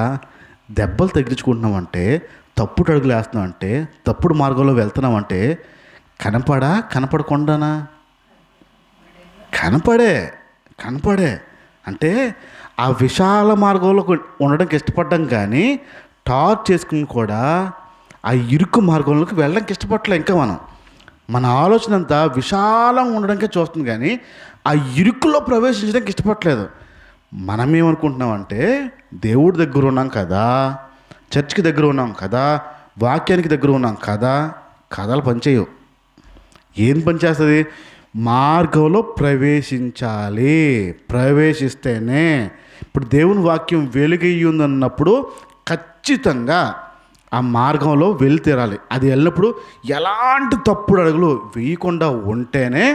దెబ్బలు తగిలించుకుంటున్నామంటే, తప్పుడు అడుగులు వేస్తున్నామంటే, తప్పుడు మార్గంలో వెళ్తున్నామంటే కనపడకుండానా? కనపడే అంటే ఆ విశాల మార్గంలో ఉండడానికి ఇష్టపడ్డాం, కానీ టార్చ్ చేసుకుని కూడా ఆ ఇరుకు మార్గంలోకి వెళ్ళడానికి ఇష్టపడలే. ఇంకా మన ఆలోచన అంతా విశాలంగా ఉండడానికే చూస్తుంది, కానీ ఆ ఇరుకులో ప్రవేశించడానికి ఇష్టపడలేదు. మనం ఏమనుకుంటున్నామంటే, దేవుడి దగ్గర ఉన్నాం కదా, చర్చికి దగ్గర ఉన్నాం కదా, వాక్యానికి దగ్గర ఉన్నాం కదా. కథలు పనిచేయవు. ఏం పనిచేస్తుంది? మార్గంలో ప్రవేశిస్తేనే. ఇప్పుడు దేవుని వాక్యం వెలుగయ్యుందన్నప్పుడు ఖచ్చితంగా ఆ మార్గంలో వెళ్ళితీరాలి. అది వెళ్ళినప్పుడు ఎలాంటి తప్పుడు అడుగులు వేయకుండా ఉంటేనే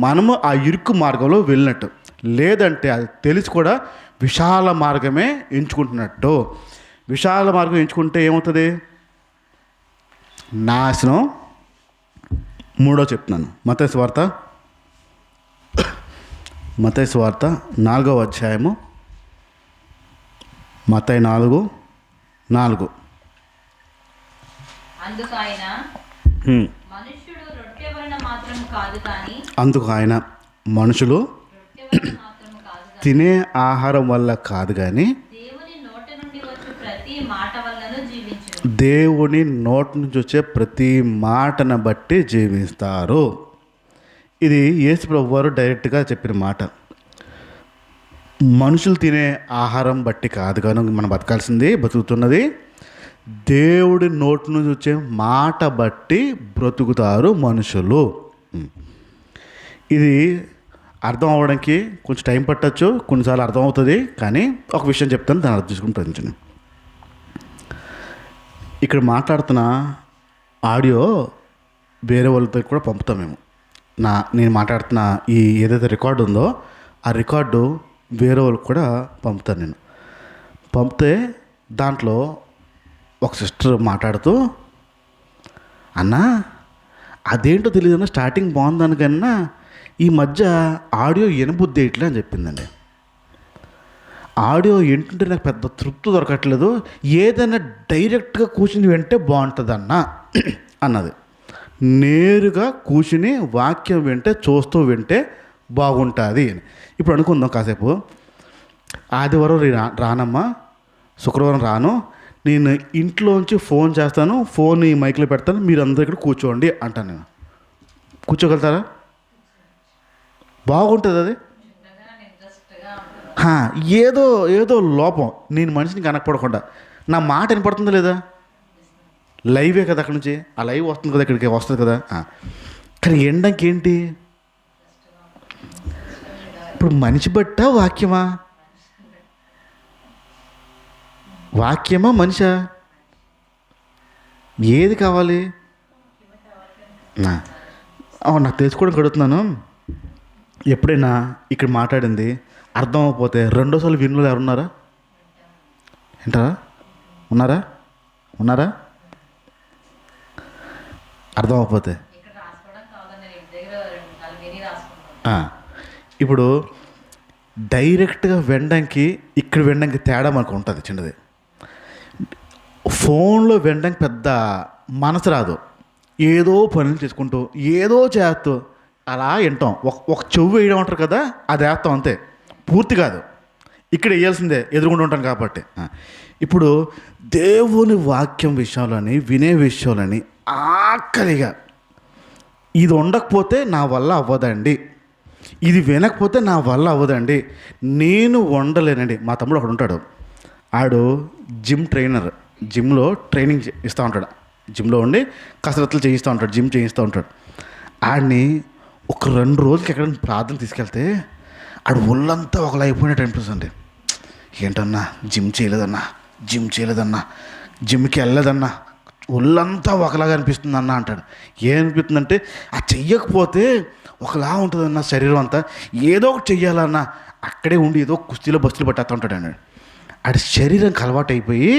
మనము ఆ ఇరుకు మార్గంలో వెళ్ళినట్టు. లేదంటే అది తెలిసి కూడా విశాల మార్గమే ఎంచుకుంటున్నట్టు. విశాల మార్గం ఎంచుకుంటే ఏమవుతుంది? నాశనం. మూడో చెప్తున్నాను. మత్తయి సువార్త 4వ అధ్యాయము, మత్తయి 4:4. అందుకు ఆయన మనుషులు తినే ఆహారం వల్ల కాదు కానీ దేవుని నోటి నుంచి వచ్చే ప్రతి మాటను బట్టి జీవిస్తారు. ఇది యేసు ప్రభువు వారు డైరెక్ట్గా చెప్పిన మాట. మనుషులు తినే ఆహారం బట్టి కాదు కానీ మనం బతుకుతున్నది దేవుడి నోటి నుంచి వచ్చే మాట బట్టి బ్రతుకుతారు మనుషులు. ఇది అర్థం అవ్వడానికి కొంచెం టైం పట్టచ్చు, కొన్నిసార్లు అర్థం అవుతుంది. కానీ ఒక విషయం చెప్తాను, దాన్ని అర్థం చేసుకుని ప్రయత్నించండి. ఇక్కడ మాట్లాడుతున్న ఆడియో వేరే వాళ్ళతో కూడా పంపుతాం మేము. నేను మాట్లాడుతున్న ఈ ఏదైతే రికార్డు ఉందో ఆ రికార్డు వేరే వాళ్ళకి కూడా పంపుతాను. నేను పంపితే దాంట్లో ఒక సిస్టర్ మాట్లాడుతూ, అన్నా అదేంటో తెలియదన్నా, స్టార్టింగ్ బాగుందానికన్నా ఈ మధ్య ఆడియో వినబుద్ధి ఎట్లా అని చెప్పిందండి. ఆడియో వింటుంటే నాకు పెద్ద తృప్తి దొరకట్లేదు, ఏదైనా డైరెక్ట్గా కూర్చుని వింటే బాగుంటుందన్నా అన్నది. నేరుగా కూర్చుని వాక్యం వింటే, చూస్తూ వింటే బాగుంటుంది అని. ఇప్పుడు అనుకుందాం కాసేపు, ఆదివారం రానమ్మా, శుక్రవారం రాను, నేను ఇంట్లోంచి ఫోన్ చేస్తాను, ఫోన్ ఈ మైక్లో పెడతాను, మీరు అందరూ ఇక్కడ కూర్చోండి అంటాను. నేను కూర్చోగలుగుతారా? బాగుంటుంది అది. ఏదో ఏదో లోపం, నేను మనిషిని కనపడకుండా నా మాట వినపడుతుందా లేదా? లైవే కదా, అక్కడి నుంచి ఆ లైవ్ వస్తుంది కదా, ఇక్కడికి వస్తుంది కదా. కానీ ఎండకి ఏంటి, ఇప్పుడు మనిషి బట్ట వాక్యమా, వాక్యమా మనిషా, ఏది కావాలి? నాకు తెలుసుకోవడం కడుగుతున్నాను. ఎప్పుడైనా ఇక్కడ మాట్లాడింది అర్థం అవ్వకపోతే రెండోసార్లు వినులు ఎవరున్నారా? ఏంటారా? ఉన్నారా? అర్థం అవ్వకపోతే ఇప్పుడు డైరెక్ట్గా వినడానికి ఇక్కడ వినడానికి తేడా మనకు ఉంటుంది చిన్నది. ఫోన్లో వినడానికి పెద్ద మనసు రాదు, ఏదో పనులు చేసుకుంటూ ఏదో చేస్తూ అలా వింటాం. ఒక చెవు వేయడం అంటారు కదా, అది వేస్తాం అంతే, పూర్తి కాదు. ఇక్కడ వేయాల్సిందే, ఎదురుకుండా ఉంటాను కాబట్టి. ఇప్పుడు దేవుని వాక్యం విషయాలని, వినే విషయాలని ఆఖరిగా ఇది ఉండకపోతే నా వల్ల అవ్వదండి, ఇది వినకపోతే నా వల్ల అవ్వదండి, నేను వండలేనండి. మా తమ్ముడు అక్కడ ఉంటాడు, ఆడు జిమ్ ట్రైనర్, జిమ్లో ట్రైనింగ్ ఇస్తూ ఉంటాడు, జిమ్లో ఉండి కసరత్తులు చేయిస్తూ ఉంటాడు, జిమ్ చేయిస్తూ ఉంటాడు. ఆడిని ఒక 2 రోజులకి ఎక్కడైనా ప్రార్థన తీసుకెళ్తే ఆడు ఒళ్ళంతా ఒకలా అయిపోయినట్టు అనిపిస్తుంది. ఏంటన్నా జిమ్ చేయలేదన్నా, జిమ్కి వెళ్ళలేదన్నా, ఒళ్ళంతా ఒకలాగా అనిపిస్తుంది అన్న అంటాడు. ఏమనిపిస్తుందంటే ఆ చెయ్యకపోతే ఒకలా ఉంటుందన్న శరీరం అంతా, ఏదో ఒకటి చెయ్యాలన్నా అక్కడే ఉండి ఏదో కుస్తీలో బస్తులు పట్టేస్తూ ఉంటాడు అన్నాడు. ఆడి శరీరంకి అలవాటు అయిపోయి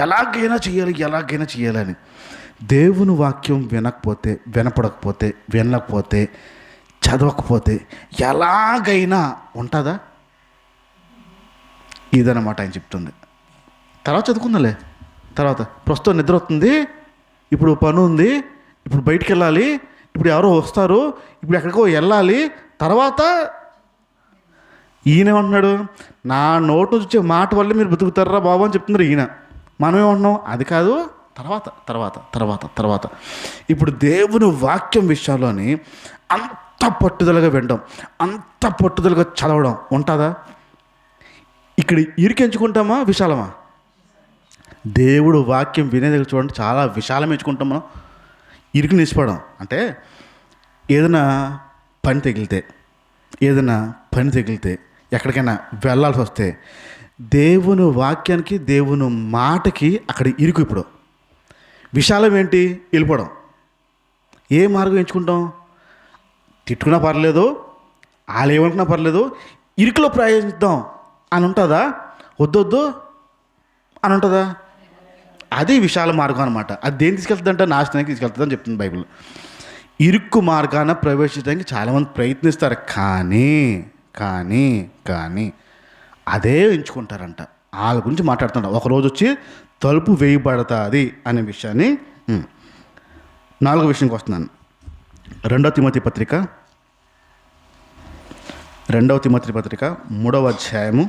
ఎలాగైనా చేయాలని. దేవుని వాక్యం వినకపోతే చదవకపోతే ఎలాగైనా ఉంటుందా? ఇదన్నమాట ఆయన చెప్తుంది. తర్వాత చదువుకుందాలే, తర్వాత ప్రస్తుతం నిద్ర వస్తుంది, ఇప్పుడు పని ఉంది, ఇప్పుడు బయటికి వెళ్ళాలి, ఇప్పుడు ఎవరో వస్తారు, ఇప్పుడు ఎక్కడికో వెళ్ళాలి, తర్వాత ఈయనేమంటున్నాడు, నా నోటు నుంచి వచ్చే మాట వల్ల మీరు బతుకుతారా బాబు అని చెప్తున్నారు ఈయన. మనమేమంటున్నాం, అది కాదు, తర్వాత. ఇప్పుడు దేవుని వాక్యం విషయాల్లోని అంత పట్టుదలగా వినడం, అంత పట్టుదలగా చదవడం ఉంటుందా? ఇక్కడ ఇరికెంచుకుంటామా, విశాలమా? దేవుడు వాక్యం వినే దగ్గర చూడండి, చాలా విశాలం ఎంచుకుంటాం మనం. ఇరికి నిలిచిపోవడం అంటే ఏదైనా పని తగిలితే ఎక్కడికైనా వెళ్ళాల్సి వస్తే దేవుని వాక్యానికి, దేవుని మాటకి అక్కడ ఇరుకు. ఇప్పుడు విశాలం ఏంటి? వెళ్ళిపోవడం. ఏ మార్గం ఎంచుకుంటాం? తిట్టుకున్నా పర్లేదు, వాళ్ళు ఏమనుకున్నా పర్లేదు, ఇరుకులో ప్రయాణిద్దాం అని ఉంటుందా? వద్దొద్దు అని ఉంటుందా? అది విశాల మార్గం అనమాట. అది దేని తీసుకెళ్తుందంటే నాశనానికి తీసుకెళ్తుందని చెప్తుంది బైబిల్. ఇరుక్కు మార్గాన ప్రవేశించడానికి చాలామంది ప్రయత్నిస్తారు, కానీ అదే ఎంచుకుంటారంట. వాళ్ళ గురించి మాట్లాడుతుంట. ఒకరోజు వచ్చి తలుపు వేయబడుతుంది అనే విషయాన్ని. 4వ విషయంకి వస్తున్నాను. 2వ తిమోతి పత్రిక 3వ అధ్యాయము,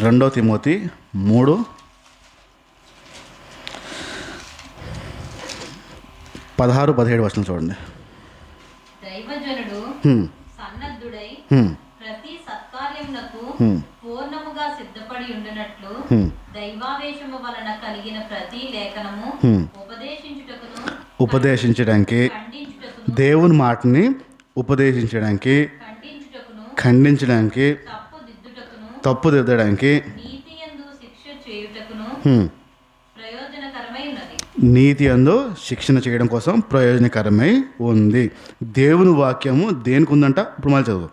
2 తిమోతి 3 16-17 వచనం చూడండి.
దైవజనుడు సన్నద్ధుడై ప్రతి సత్కార్యమునకు పూర్ణముగా సిద్ధపడి ఉండునట్లు దైవావేశము వలన కలిగిన ప్రతి లేఖనము ఉపదేశించడానికి దేవుని మాటని
ఉపదేశించడానికి,
ఖండించుటకును,
ఖండించడానికి,
తప్పుదిద్దుటకును,
తప్పుదిద్దడానికి,
నీతియందు శిక్ష చేయుటకును
హ్మ్,
ప్రయోజనకరమై ఉన్నది.
నీతి అందు శిక్షణ చేయడం కోసం ప్రయోజనకరమై ఉంది. దేవుని వాక్యము దేనికి ఉందంట? ఇప్పుడు మళ్ళీ చదువు.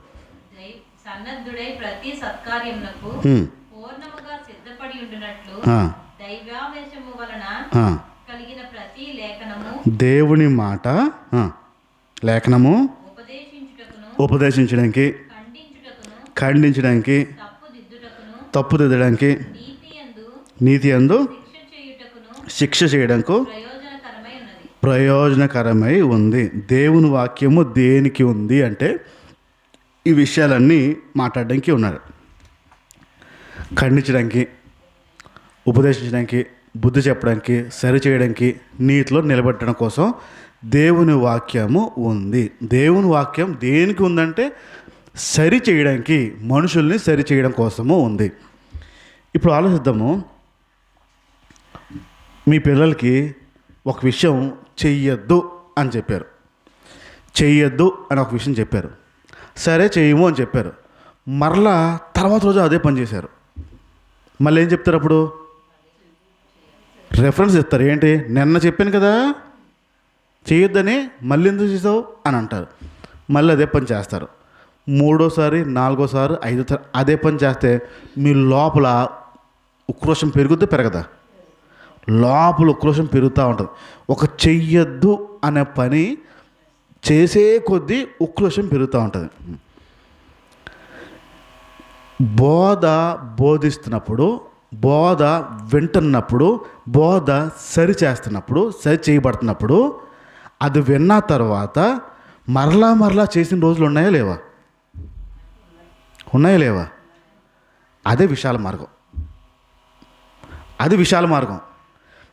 సన్నద్ధుడై ప్రతి సత్కార్యమునకు
హ్మ్,
పూర్ణముగా సిద్ధపడి ఉండునట్లు
ఆ,
దైవావేశము వలన
ఆ,
కలిగిన ప్రతి లేఖనము
దేవుని మాట, ఆ, లేఖనము
ఉపదేశించుటకును,
ఉపదేశించడానికి,
ఖండించుటకును,
ఖండించడానికి,
తప్పుదిద్దుటకును,
తప్పుదిద్దడానికి,
నీతి యందు
నీతి అందు
శిక్ష చేయుటకును
శిక్ష చేయడానికి
ప్రయోజనకరమై ఉన్నది.
ప్రయోజనకరమై ఉంది. దేవుని వాక్యము దేనికి ఉంది అంటే ఈ విషయాలన్నీ మాట్లాడడానికి ఉన్నారు. ఖండించడానికి, ఉపదేశించడానికి, బుద్ధి చెప్పడానికి, సరి చేయడానికి, నీతిలో నిలబెట్టడం కోసం దేవుని వాక్యము ఉంది. దేవుని వాక్యం దేనికి ఉందంటే సరి చేయడానికి, మనుషుల్ని సరి చేయడం కోసము ఉంది. ఇప్పుడు ఆలోచిద్దాము. మీ పిల్లలకి ఒక విషయం చెయ్యొద్దు అని చెప్పారు. చెయ్యొద్దు అని ఒక విషయం చెప్పారు. సరే చేయము అని చెప్పారు. మరలా తర్వాత రోజు అదే పని చేశారు. మళ్ళీ ఏం చెప్తారు? అప్పుడు రెఫరెన్స్ ఇస్తారు. ఏంటి, నిన్న చెప్పాను కదా చేయొద్దని, మళ్ళీ ఎందుకు చేసావు అని అంటారు. మళ్ళీ అదే పని చేస్తారు. మూడోసారి, నాలుగోసారి, ఐదోసారి అదే పని చేస్తే మీ లోపల ఉక్రోషం పెరుగుద్దా పెరగదా? లోపల ఉక్రోషం పెరుగుతూ ఉంటుంది. ఒక చెయ్యొద్దు అనే పని చేసే కొద్దీ ఉక్రోషం పెరుగుతూ ఉంటుంది. బోధిస్తున్నప్పుడు, బోధ వింటున్నప్పుడు, బోధ సరి చేస్తున్నప్పుడు, సరి చేయబడుతున్నప్పుడు అది విన్న తర్వాత మరలా చేసిన రోజులు ఉన్నాయా లేవా? ఉన్నాయా లేవా? అదే విశాల మార్గం. అది విశాల మార్గం.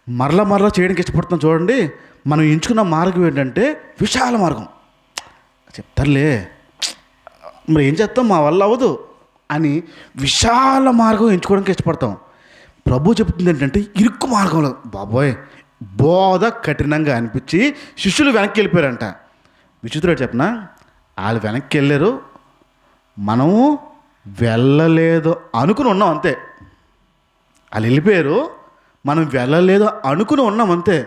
మరలా చేయడానికి ఇష్టపడుతున్నాం చూడండి. మనం ఎంచుకున్న మార్గం ఏంటంటే విశాల మార్గం. చెప్తారులే, మరి ఏం చేస్తాం, మా వల్ల అవ్వదు అని విశాల మార్గం ఎంచుకోవడానికి ఇష్టపడతాం. ప్రభు చెప్తుంది ఏంటంటే ఇరుక్కు మార్గంలో. బాబోయ్, బోధ కఠినంగా అనిపించి శిష్యులు వెనక్కి వెళ్ళిపోయారంట. విచిత్రుడు చెప్పనా, వాళ్ళు వెనక్కి వెళ్ళారు, మనము వెళ్ళలేదు అనుకుని ఉన్నాం అంతే. వాళ్ళు వెళ్ళిపోయారు, మనం వెళ్ళలేదు అనుకుని ఉన్నాం అంతే.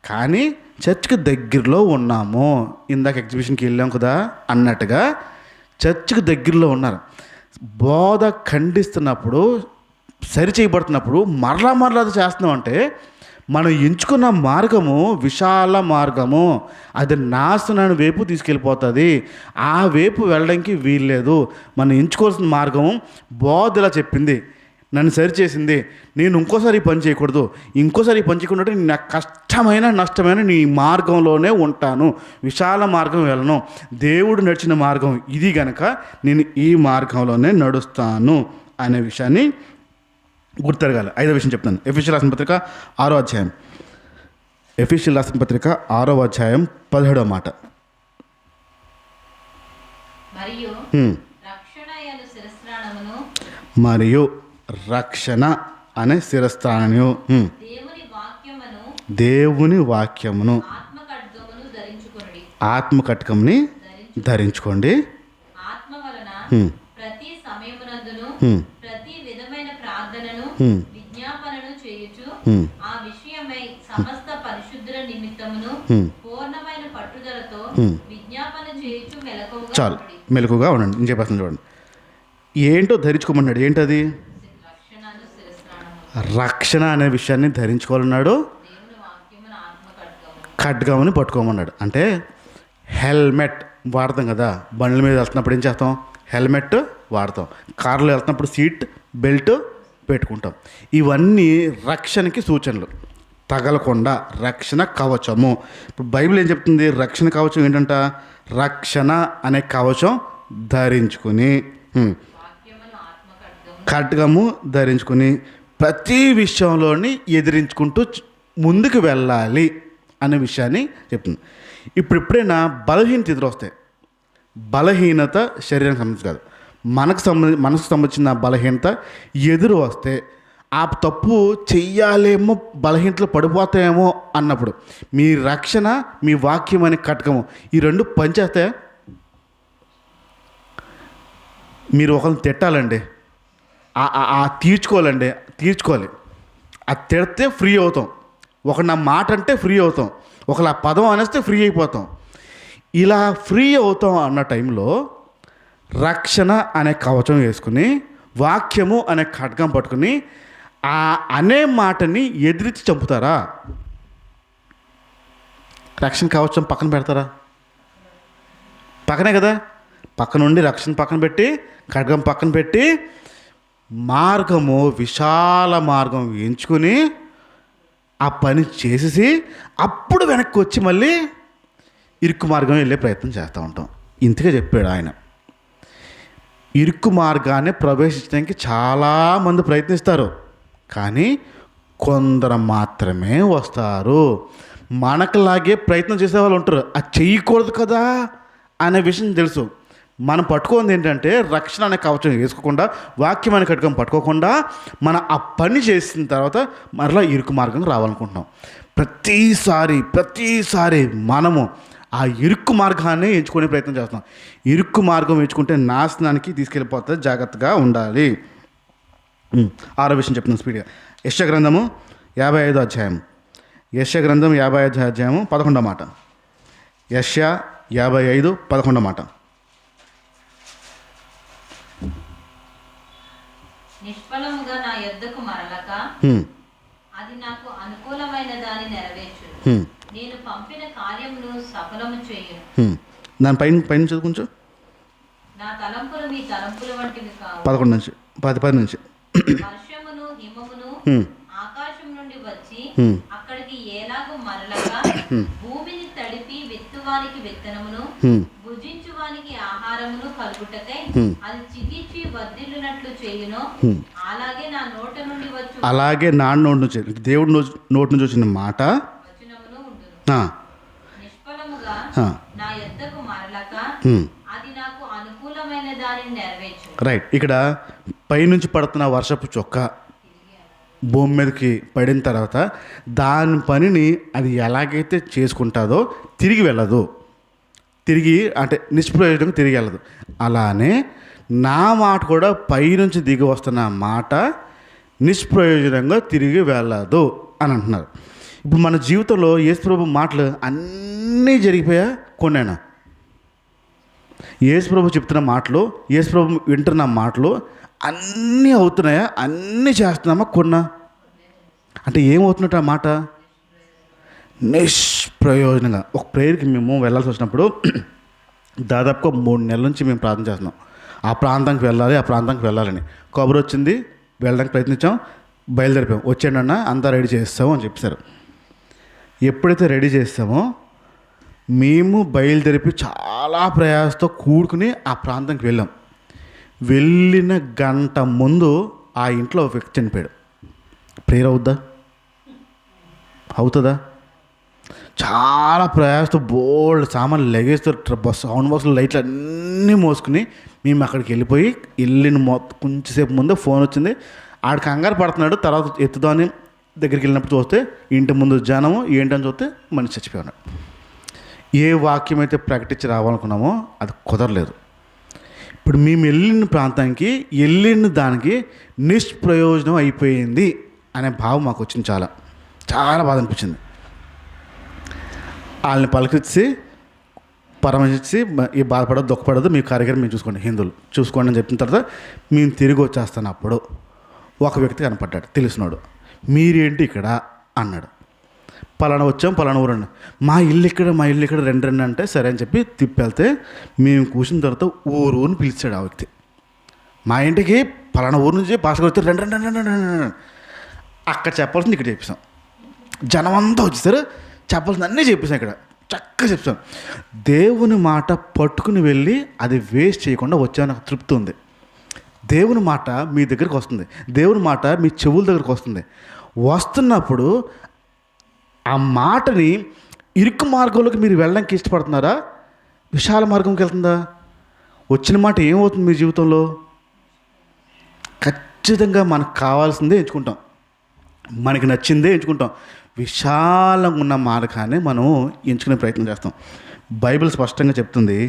కానీ చర్చ్కి దగ్గరలో ఉన్నాము. ఇందాక ఎగ్జిబిషన్కి వెళ్ళాం కదా అన్నట్టుగా చర్చ్కి దగ్గరలో ఉన్నారు. బోధ ఖండిస్తున్నప్పుడు, సరి చేయబడుతున్నప్పుడు మరలా అది చేస్తున్నాం అంటే మనం ఎంచుకున్న మార్గము విశాల మార్గము. అది నాశనాన్ని వైపు తీసుకెళ్ళిపోతుంది. ఆ వైపు వెళ్ళడానికి వీల్లేదు. మనం ఎంచుకోవాల్సిన మార్గము బోధ ఇలా చెప్పింది, నన్ను సరి చేసింది, నేను ఇంకోసారి ఈ పని చేయకూడదు, ఇంకోసారి ఈ పని చేయకుండా నాకు కష్టమైన నష్టమైన నీ మార్గంలోనే ఉంటాను, విశాల మార్గం వెళ్ళను, దేవుడు నడిచిన మార్గం ఇది గనక నేను ఈ మార్గంలోనే నడుస్తాను అనే విషయాన్ని గుర్తెరగాలి. 5వ విషయం చెప్తాను. ఎఫెసీయులకు రాసిన పత్రిక 6వ అధ్యాయం. ఎఫెసీయులకు రాసిన పత్రిక 6వ అధ్యాయం 17వ మాట.
మరియు రక్షణ
అనే శిరస్త్రాణము, దేవుని వాక్యమును ఆత్మకట్కముని ధరించుకోండి.
ఆత్మ వలన ప్రతి సమయమునందును ప్రతి విధమైన ప్రార్థనను విజ్ఞాపనను చేయుచు ఆ విషయమై సమస్త పరిశుద్ధుల నిమిత్తమును పూర్ణమైన పట్టుదలతో విజ్ఞాపన చేయుచు మెలకువగా
చాలు, మెలకుగా ఉండండి. నేను చెప్పేస్తాను చూడండి. ఏంటో ధరించుకోమన్నాడు. ఏంటది? రక్షణ అనే విషయాన్ని ధరించుకోవాలన్నాడు. ఖడ్గముని పట్టుకోమన్నాడు. అంటే హెల్మెట్ వాడతాం కదా, బండ్ల మీద వెళ్తున్నప్పుడు ఏం చేస్తాం? హెల్మెట్ వాడతాం. కారులో వెళ్తున్నప్పుడు సీట్ బెల్ట్ పెట్టుకుంటాం. ఇవన్నీ రక్షణకి సూచనలు. తగలకుండా రక్షణ కవచము. ఇప్పుడు బైబిల్ ఏం చెప్తుంది? రక్షణ కవచం ఏంటంట? రక్షణ అనే కవచం ధరించుకుని, ఖడ్గము ధరించుకుని ప్రతి విషయంలోని ఎదిరించుకుంటూ ముందుకు వెళ్ళాలి అనే విషయాన్ని చెప్తుంది. ఇప్పుడెప్పుడైనా బలహీనత ఎదురొస్తాయి. బలహీనత శరీరానికి సంబంధించి కాదు, మనసుకు సంబంధించిన బలహీనత ఎదురు వస్తే, ఆ తప్పు చెయ్యాలేమో, బలహీనతలు పడిపోతాయేమో అన్నప్పుడు మీ రక్షణ, మీ వాక్యం అనే కటకము, ఈ రెండు పనిచేస్తాయా? మీరు ఒకరిని తిట్టాలండి, తీర్చుకోవాలి. అది తిడితే ఫ్రీ అవుతాం. ఒక నా మాట అంటే ఫ్రీ అవుతాం, ఒకళ్ళ పదం అనేస్తే ఫ్రీ అయిపోతాం. ఇలా ఫ్రీ అవుతాం అన్న టైంలో రక్షణ అనే కవచం వేసుకుని, వాక్యము అనే ఖడ్గం పట్టుకుని ఆ అనే మాటని ఎదిరించి చంపుతారా? రక్షణ కవచం పక్కన పెడతారా? పక్కనే కదా. పక్కన ఉండి రక్షణ పక్కన పెట్టి, ఖడ్గం పక్కన పెట్టి, మార్గము విశాల మార్గం ఎంచుకుని ఆ పని చేసేసి అప్పుడు వెనక్కి వచ్చి మళ్ళీ ఇరుక్కు మార్గం వెళ్ళే ప్రయత్నం చేస్తూ ఉంటాం. ఇంతగా చెప్పాడు ఆయన. ఇరుక్కు మార్గాన్ని ప్రవేశించడానికి చాలామంది ప్రయత్నిస్తారు, కానీ కొందరు మాత్రమే వస్తారు. మనకులాగే ప్రయత్నం చేసేవాళ్ళు ఉంటారు. అది చెయ్యకూడదు కదా అనే విషయం తెలుసు. మనం పట్టుకోంది ఏంటంటే రక్షణ అనే కవచం వేసుకోకుండా, వాక్యం అనే కట్టుకొని పట్టుకోకుండా, మనం ఆ పని చేసిన తర్వాత మరలా ఇరుకు మార్గం రావాలనుకుంటున్నాం. ప్రతిసారి మనము ఆ ఇరుక్కు మార్గాన్ని ఎంచుకునే ప్రయత్నం చేస్తున్నాం. ఇరుక్కు మార్గం ఎంచుకుంటే నాశనానికి తీసుకెళ్ళిపోతుంది. జాగ్రత్తగా ఉండాలి. 6వ విషయం చెప్తున్నాను స్పీడ్గా. యెషయా గ్రంథము 55వ అధ్యాయం. యెషయా గ్రంథం 55వ అధ్యాయము 11వ మాట. యెషయా 55:11 మాట.
నిష్ఫలముగా నా యొద్దకు మరలక అది నాకు అనుకూలమైన దాన్ని నెరవేర్చు. నేను పంపిన కార్యమును సఫలము చేయును.
దాని పైన చదువుకుంచు.
నా తలంపులు మీ తలంపుల వంటివి కావు.
11 నుంచి 10 నుంచి.
వర్షమును హిమమును ఆకాశం నుండి వచ్చి అక్కడికి ఏలాగు మరలగా భూమిని తడిపి విత్తువానికి విత్తనమును భుజించువానికి ఆహారమును కలుగుటకై అది చిగిర్చి వర్ధిల్లునట్లు చేయును. అలాగే నా నోట నుండి వచ్చు,
అలాగే నా నోటి నుంచి, దేవుడి నోటి నుంచి వచ్చిన మాట
వచనమును ఉండును. నిష్ఫలముగా నా యొద్దకు మరలక అది నాకు అనుకూలమైన దానిని నెరవేర్చు.
రైట్. ఇక్కడ పైనుంచి పడుతున్న వర్షపు చొక్క భూమి మీదకి పడిన తర్వాత దాని పనిని అది ఎలాగైతే చేసుకుంటుందో తిరిగి వెళ్ళదు. అంటే నిష్ప్రయోజనంగా తిరిగి వెళ్ళదు. అలానే నా మాట కూడా పైనుంచి దిగి వస్తున్న మాట నిష్ప్రయోజనంగా తిరిగి వెళ్ళదు అని అంటున్నారు. ఇప్పుడు మన జీవితంలో యేసుప్రభు మాటలు అన్నీ జరిగిపోయా కొన్నాను. యేసుప్రభు చెప్తున్న మాటలు, యేసుప్రభు వింటున్న మాటలు అన్నీ అవుతున్నాయా? అన్నీ చేస్తున్నామా? కొన్నా అంటే ఏమవుతున్నట్టు ఆ మాట నిష్ప్రయోజనంగా. ఒక ప్రేయర్కి మేము వెళ్ళాల్సి వచ్చినప్పుడు దాదాపుగా 3 నెలల నుంచి మేము ప్రార్థన చేస్తున్నాం. ఆ ప్రాంతానికి వెళ్ళాలని కబురు వచ్చింది, వెళ్ళడానికి ప్రయత్నించాం, బయలుదేరిపోయాం. వచ్చాడన్నా అంతా రెడీ చేస్తాము అని చెప్పారు. ఎప్పుడైతే రెడీ చేస్తామో మేము బయలుదేరిపి చాలా ప్రయాసంతో కూడుకుని ఆ ప్రాంతానికి వెళ్ళాం. వెళ్ళిన గంట ముందు ఆ ఇంట్లో ఒక వ్యక్తి చనిపోయాడు. ప్రేయర్ అవుతుందా? చాలా ప్రయాసంతో బోల్డ్ సామాన్లు లగేజ్తో సౌండ్ బాక్స్లో లైట్లు అన్నీ మోసుకుని మేము అక్కడికి వెళ్ళిన కొంచెంసేపు ముందే ఫోన్ వచ్చింది. ఆడికి కంగారు పడుతున్నాడు. తర్వాత ఎత్తుదాని దగ్గరికి వెళ్ళినప్పుడు చూస్తే ఇంటి ముందు జనము ఏంటని చూస్తే మనిషి చచ్చిపోయాడు. ఏ వాక్యం అయితే ప్రకటించి రావాలనుకున్నామో అది కుదరలేదు. ఇప్పుడు మేము వెళ్ళిన ప్రాంతానికి వెళ్ళిన దానికి నిష్ప్రయోజనం అయిపోయింది అనే భావం మాకు వచ్చింది. చాలా చాలా బాధ అనిపించింది. వాళ్ళని పలకరించి పరామర్శించి ఈ బాధపడదు, దుఃఖపడదు, మీ కార్యక్రమం మేము చూసుకోండి, హిందువులు చూసుకోండి అని చెప్పిన తర్వాత మేము తిరిగి వచ్చేస్తున్నప్పుడు ఒక వ్యక్తి కనపడ్డాడు, తెలిసినాడు. మీరేంటి ఇక్కడ అన్నాడు. పలానా వచ్చాం, పలానా ఊరండి. మా ఇల్లు ఇక్కడ రెండు అంటే సరే అని చెప్పి తిప్పెళ్తే మేము కూర్చున్న తర్వాత ఊరుని పిలిచాడు ఆ వ్యక్తి. మా ఇంటికి పలానా ఊరు నుంచి భాషకు వస్తే రెండు అక్కడ చెప్పాల్సింది ఇక్కడ చెప్పేసాం. జనం అంతా వచ్చేసారు, చెప్పాల్సింది అన్నీ చెప్పేసాం. ఇక్కడ చక్కగా చెప్తాం. దేవుని మాట పట్టుకుని వెళ్ళి అది వేస్ట్ చేయకుండా వచ్చామని ఒక తృప్తి ఉంది. దేవుని మాట మీ దగ్గరికి వస్తుంది, దేవుని మాట మీ చెవుల దగ్గరికి వస్తున్నప్పుడు ఆ మాటని ఇరుకు మార్గంలోకి మీరు వెళ్ళడానికి ఇష్టపడుతున్నారా, విశాల మార్గంకి వెళ్తుందా? వచ్చిన మాట ఏమవుతుంది మీ జీవితంలో? ఖచ్చితంగా మనకు కావాల్సిందే ఎంచుకుంటాం, మనకి నచ్చిందే ఎంచుకుంటాం. విశాలంగా ఉన్న మార్గాన్ని మనం ఎంచుకునే ప్రయత్నం చేస్తాం. బైబిల్ స్పష్టంగా చెప్తుంది,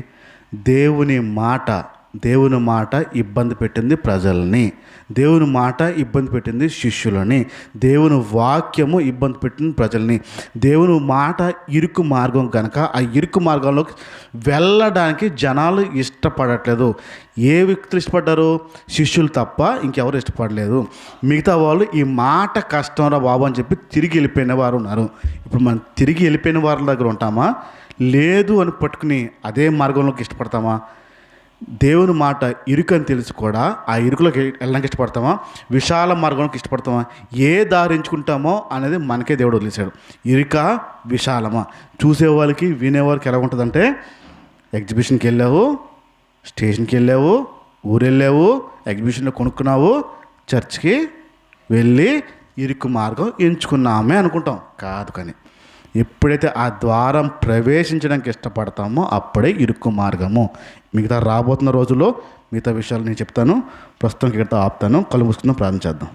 దేవుని మాట దేవుని మాట ఇబ్బంది పెట్టింది ప్రజల్ని, దేవుని మాట ఇబ్బంది పెట్టింది శిష్యులని, దేవుని వాక్యము ఇబ్బంది పెట్టింది ప్రజల్ని. దేవుని మాట ఇరుకు మార్గం కనుక ఆ ఇరుకు మార్గంలోకి వెళ్ళడానికి జనాలు ఇష్టపడట్లేదు. ఏ వ్యక్తులు ఇష్టపడ్డారు? శిష్యులు తప్ప ఇంకెవరు ఇష్టపడలేదు. మిగతా వాళ్ళు ఈ మాట కష్టంరా బాబు అని చెప్పి తిరిగి వెళ్ళిపోయిన వారు ఉన్నారు. ఇప్పుడు మనం తిరిగి వెళ్ళిపోయిన వారి దగ్గర ఉంటామా? లేదు అని పట్టుకుని అదే మార్గంలోకి ఇష్టపడతామా? దేవుని మాట ఇరుకు అని తెలిసి కూడా ఆ ఇరుకులోకి వెళ్ళడానికి ఇష్టపడతామా? విశాల మార్గంలోకి ఇష్టపడతామా? ఏ దారి ఎంచుకుంటామో అనేది మనకే దేవుడు వదిలేశాడు. ఇరుక విశాలమా? చూసేవాళ్ళకి వినేవాళ్ళకి ఎలా ఉంటుందంటే, ఎగ్జిబిషన్కి వెళ్ళావు, స్టేషన్కి వెళ్ళావు, ఊరు వెళ్ళావు, ఎగ్జిబిషన్లో కొనుక్కున్నావు, చర్చ్కి వెళ్ళి ఇరుకు మార్గం ఎంచుకున్నామే అనుకుంటాం. కాదు, కానీ ఎప్పుడైతే ఆ ద్వారం ప్రవేశించడానికి ఇష్టపడతామో అప్పుడే ఇరుకు మార్గము. మిగతా రాబోతున్న రోజుల్లో మిగతా విషయాలు నేను చెప్తాను. ప్రస్తుతం ఇక్కడితో ఆపుతాను. కళ్ళు మూసుకుని ప్రార్థన చేద్దాం.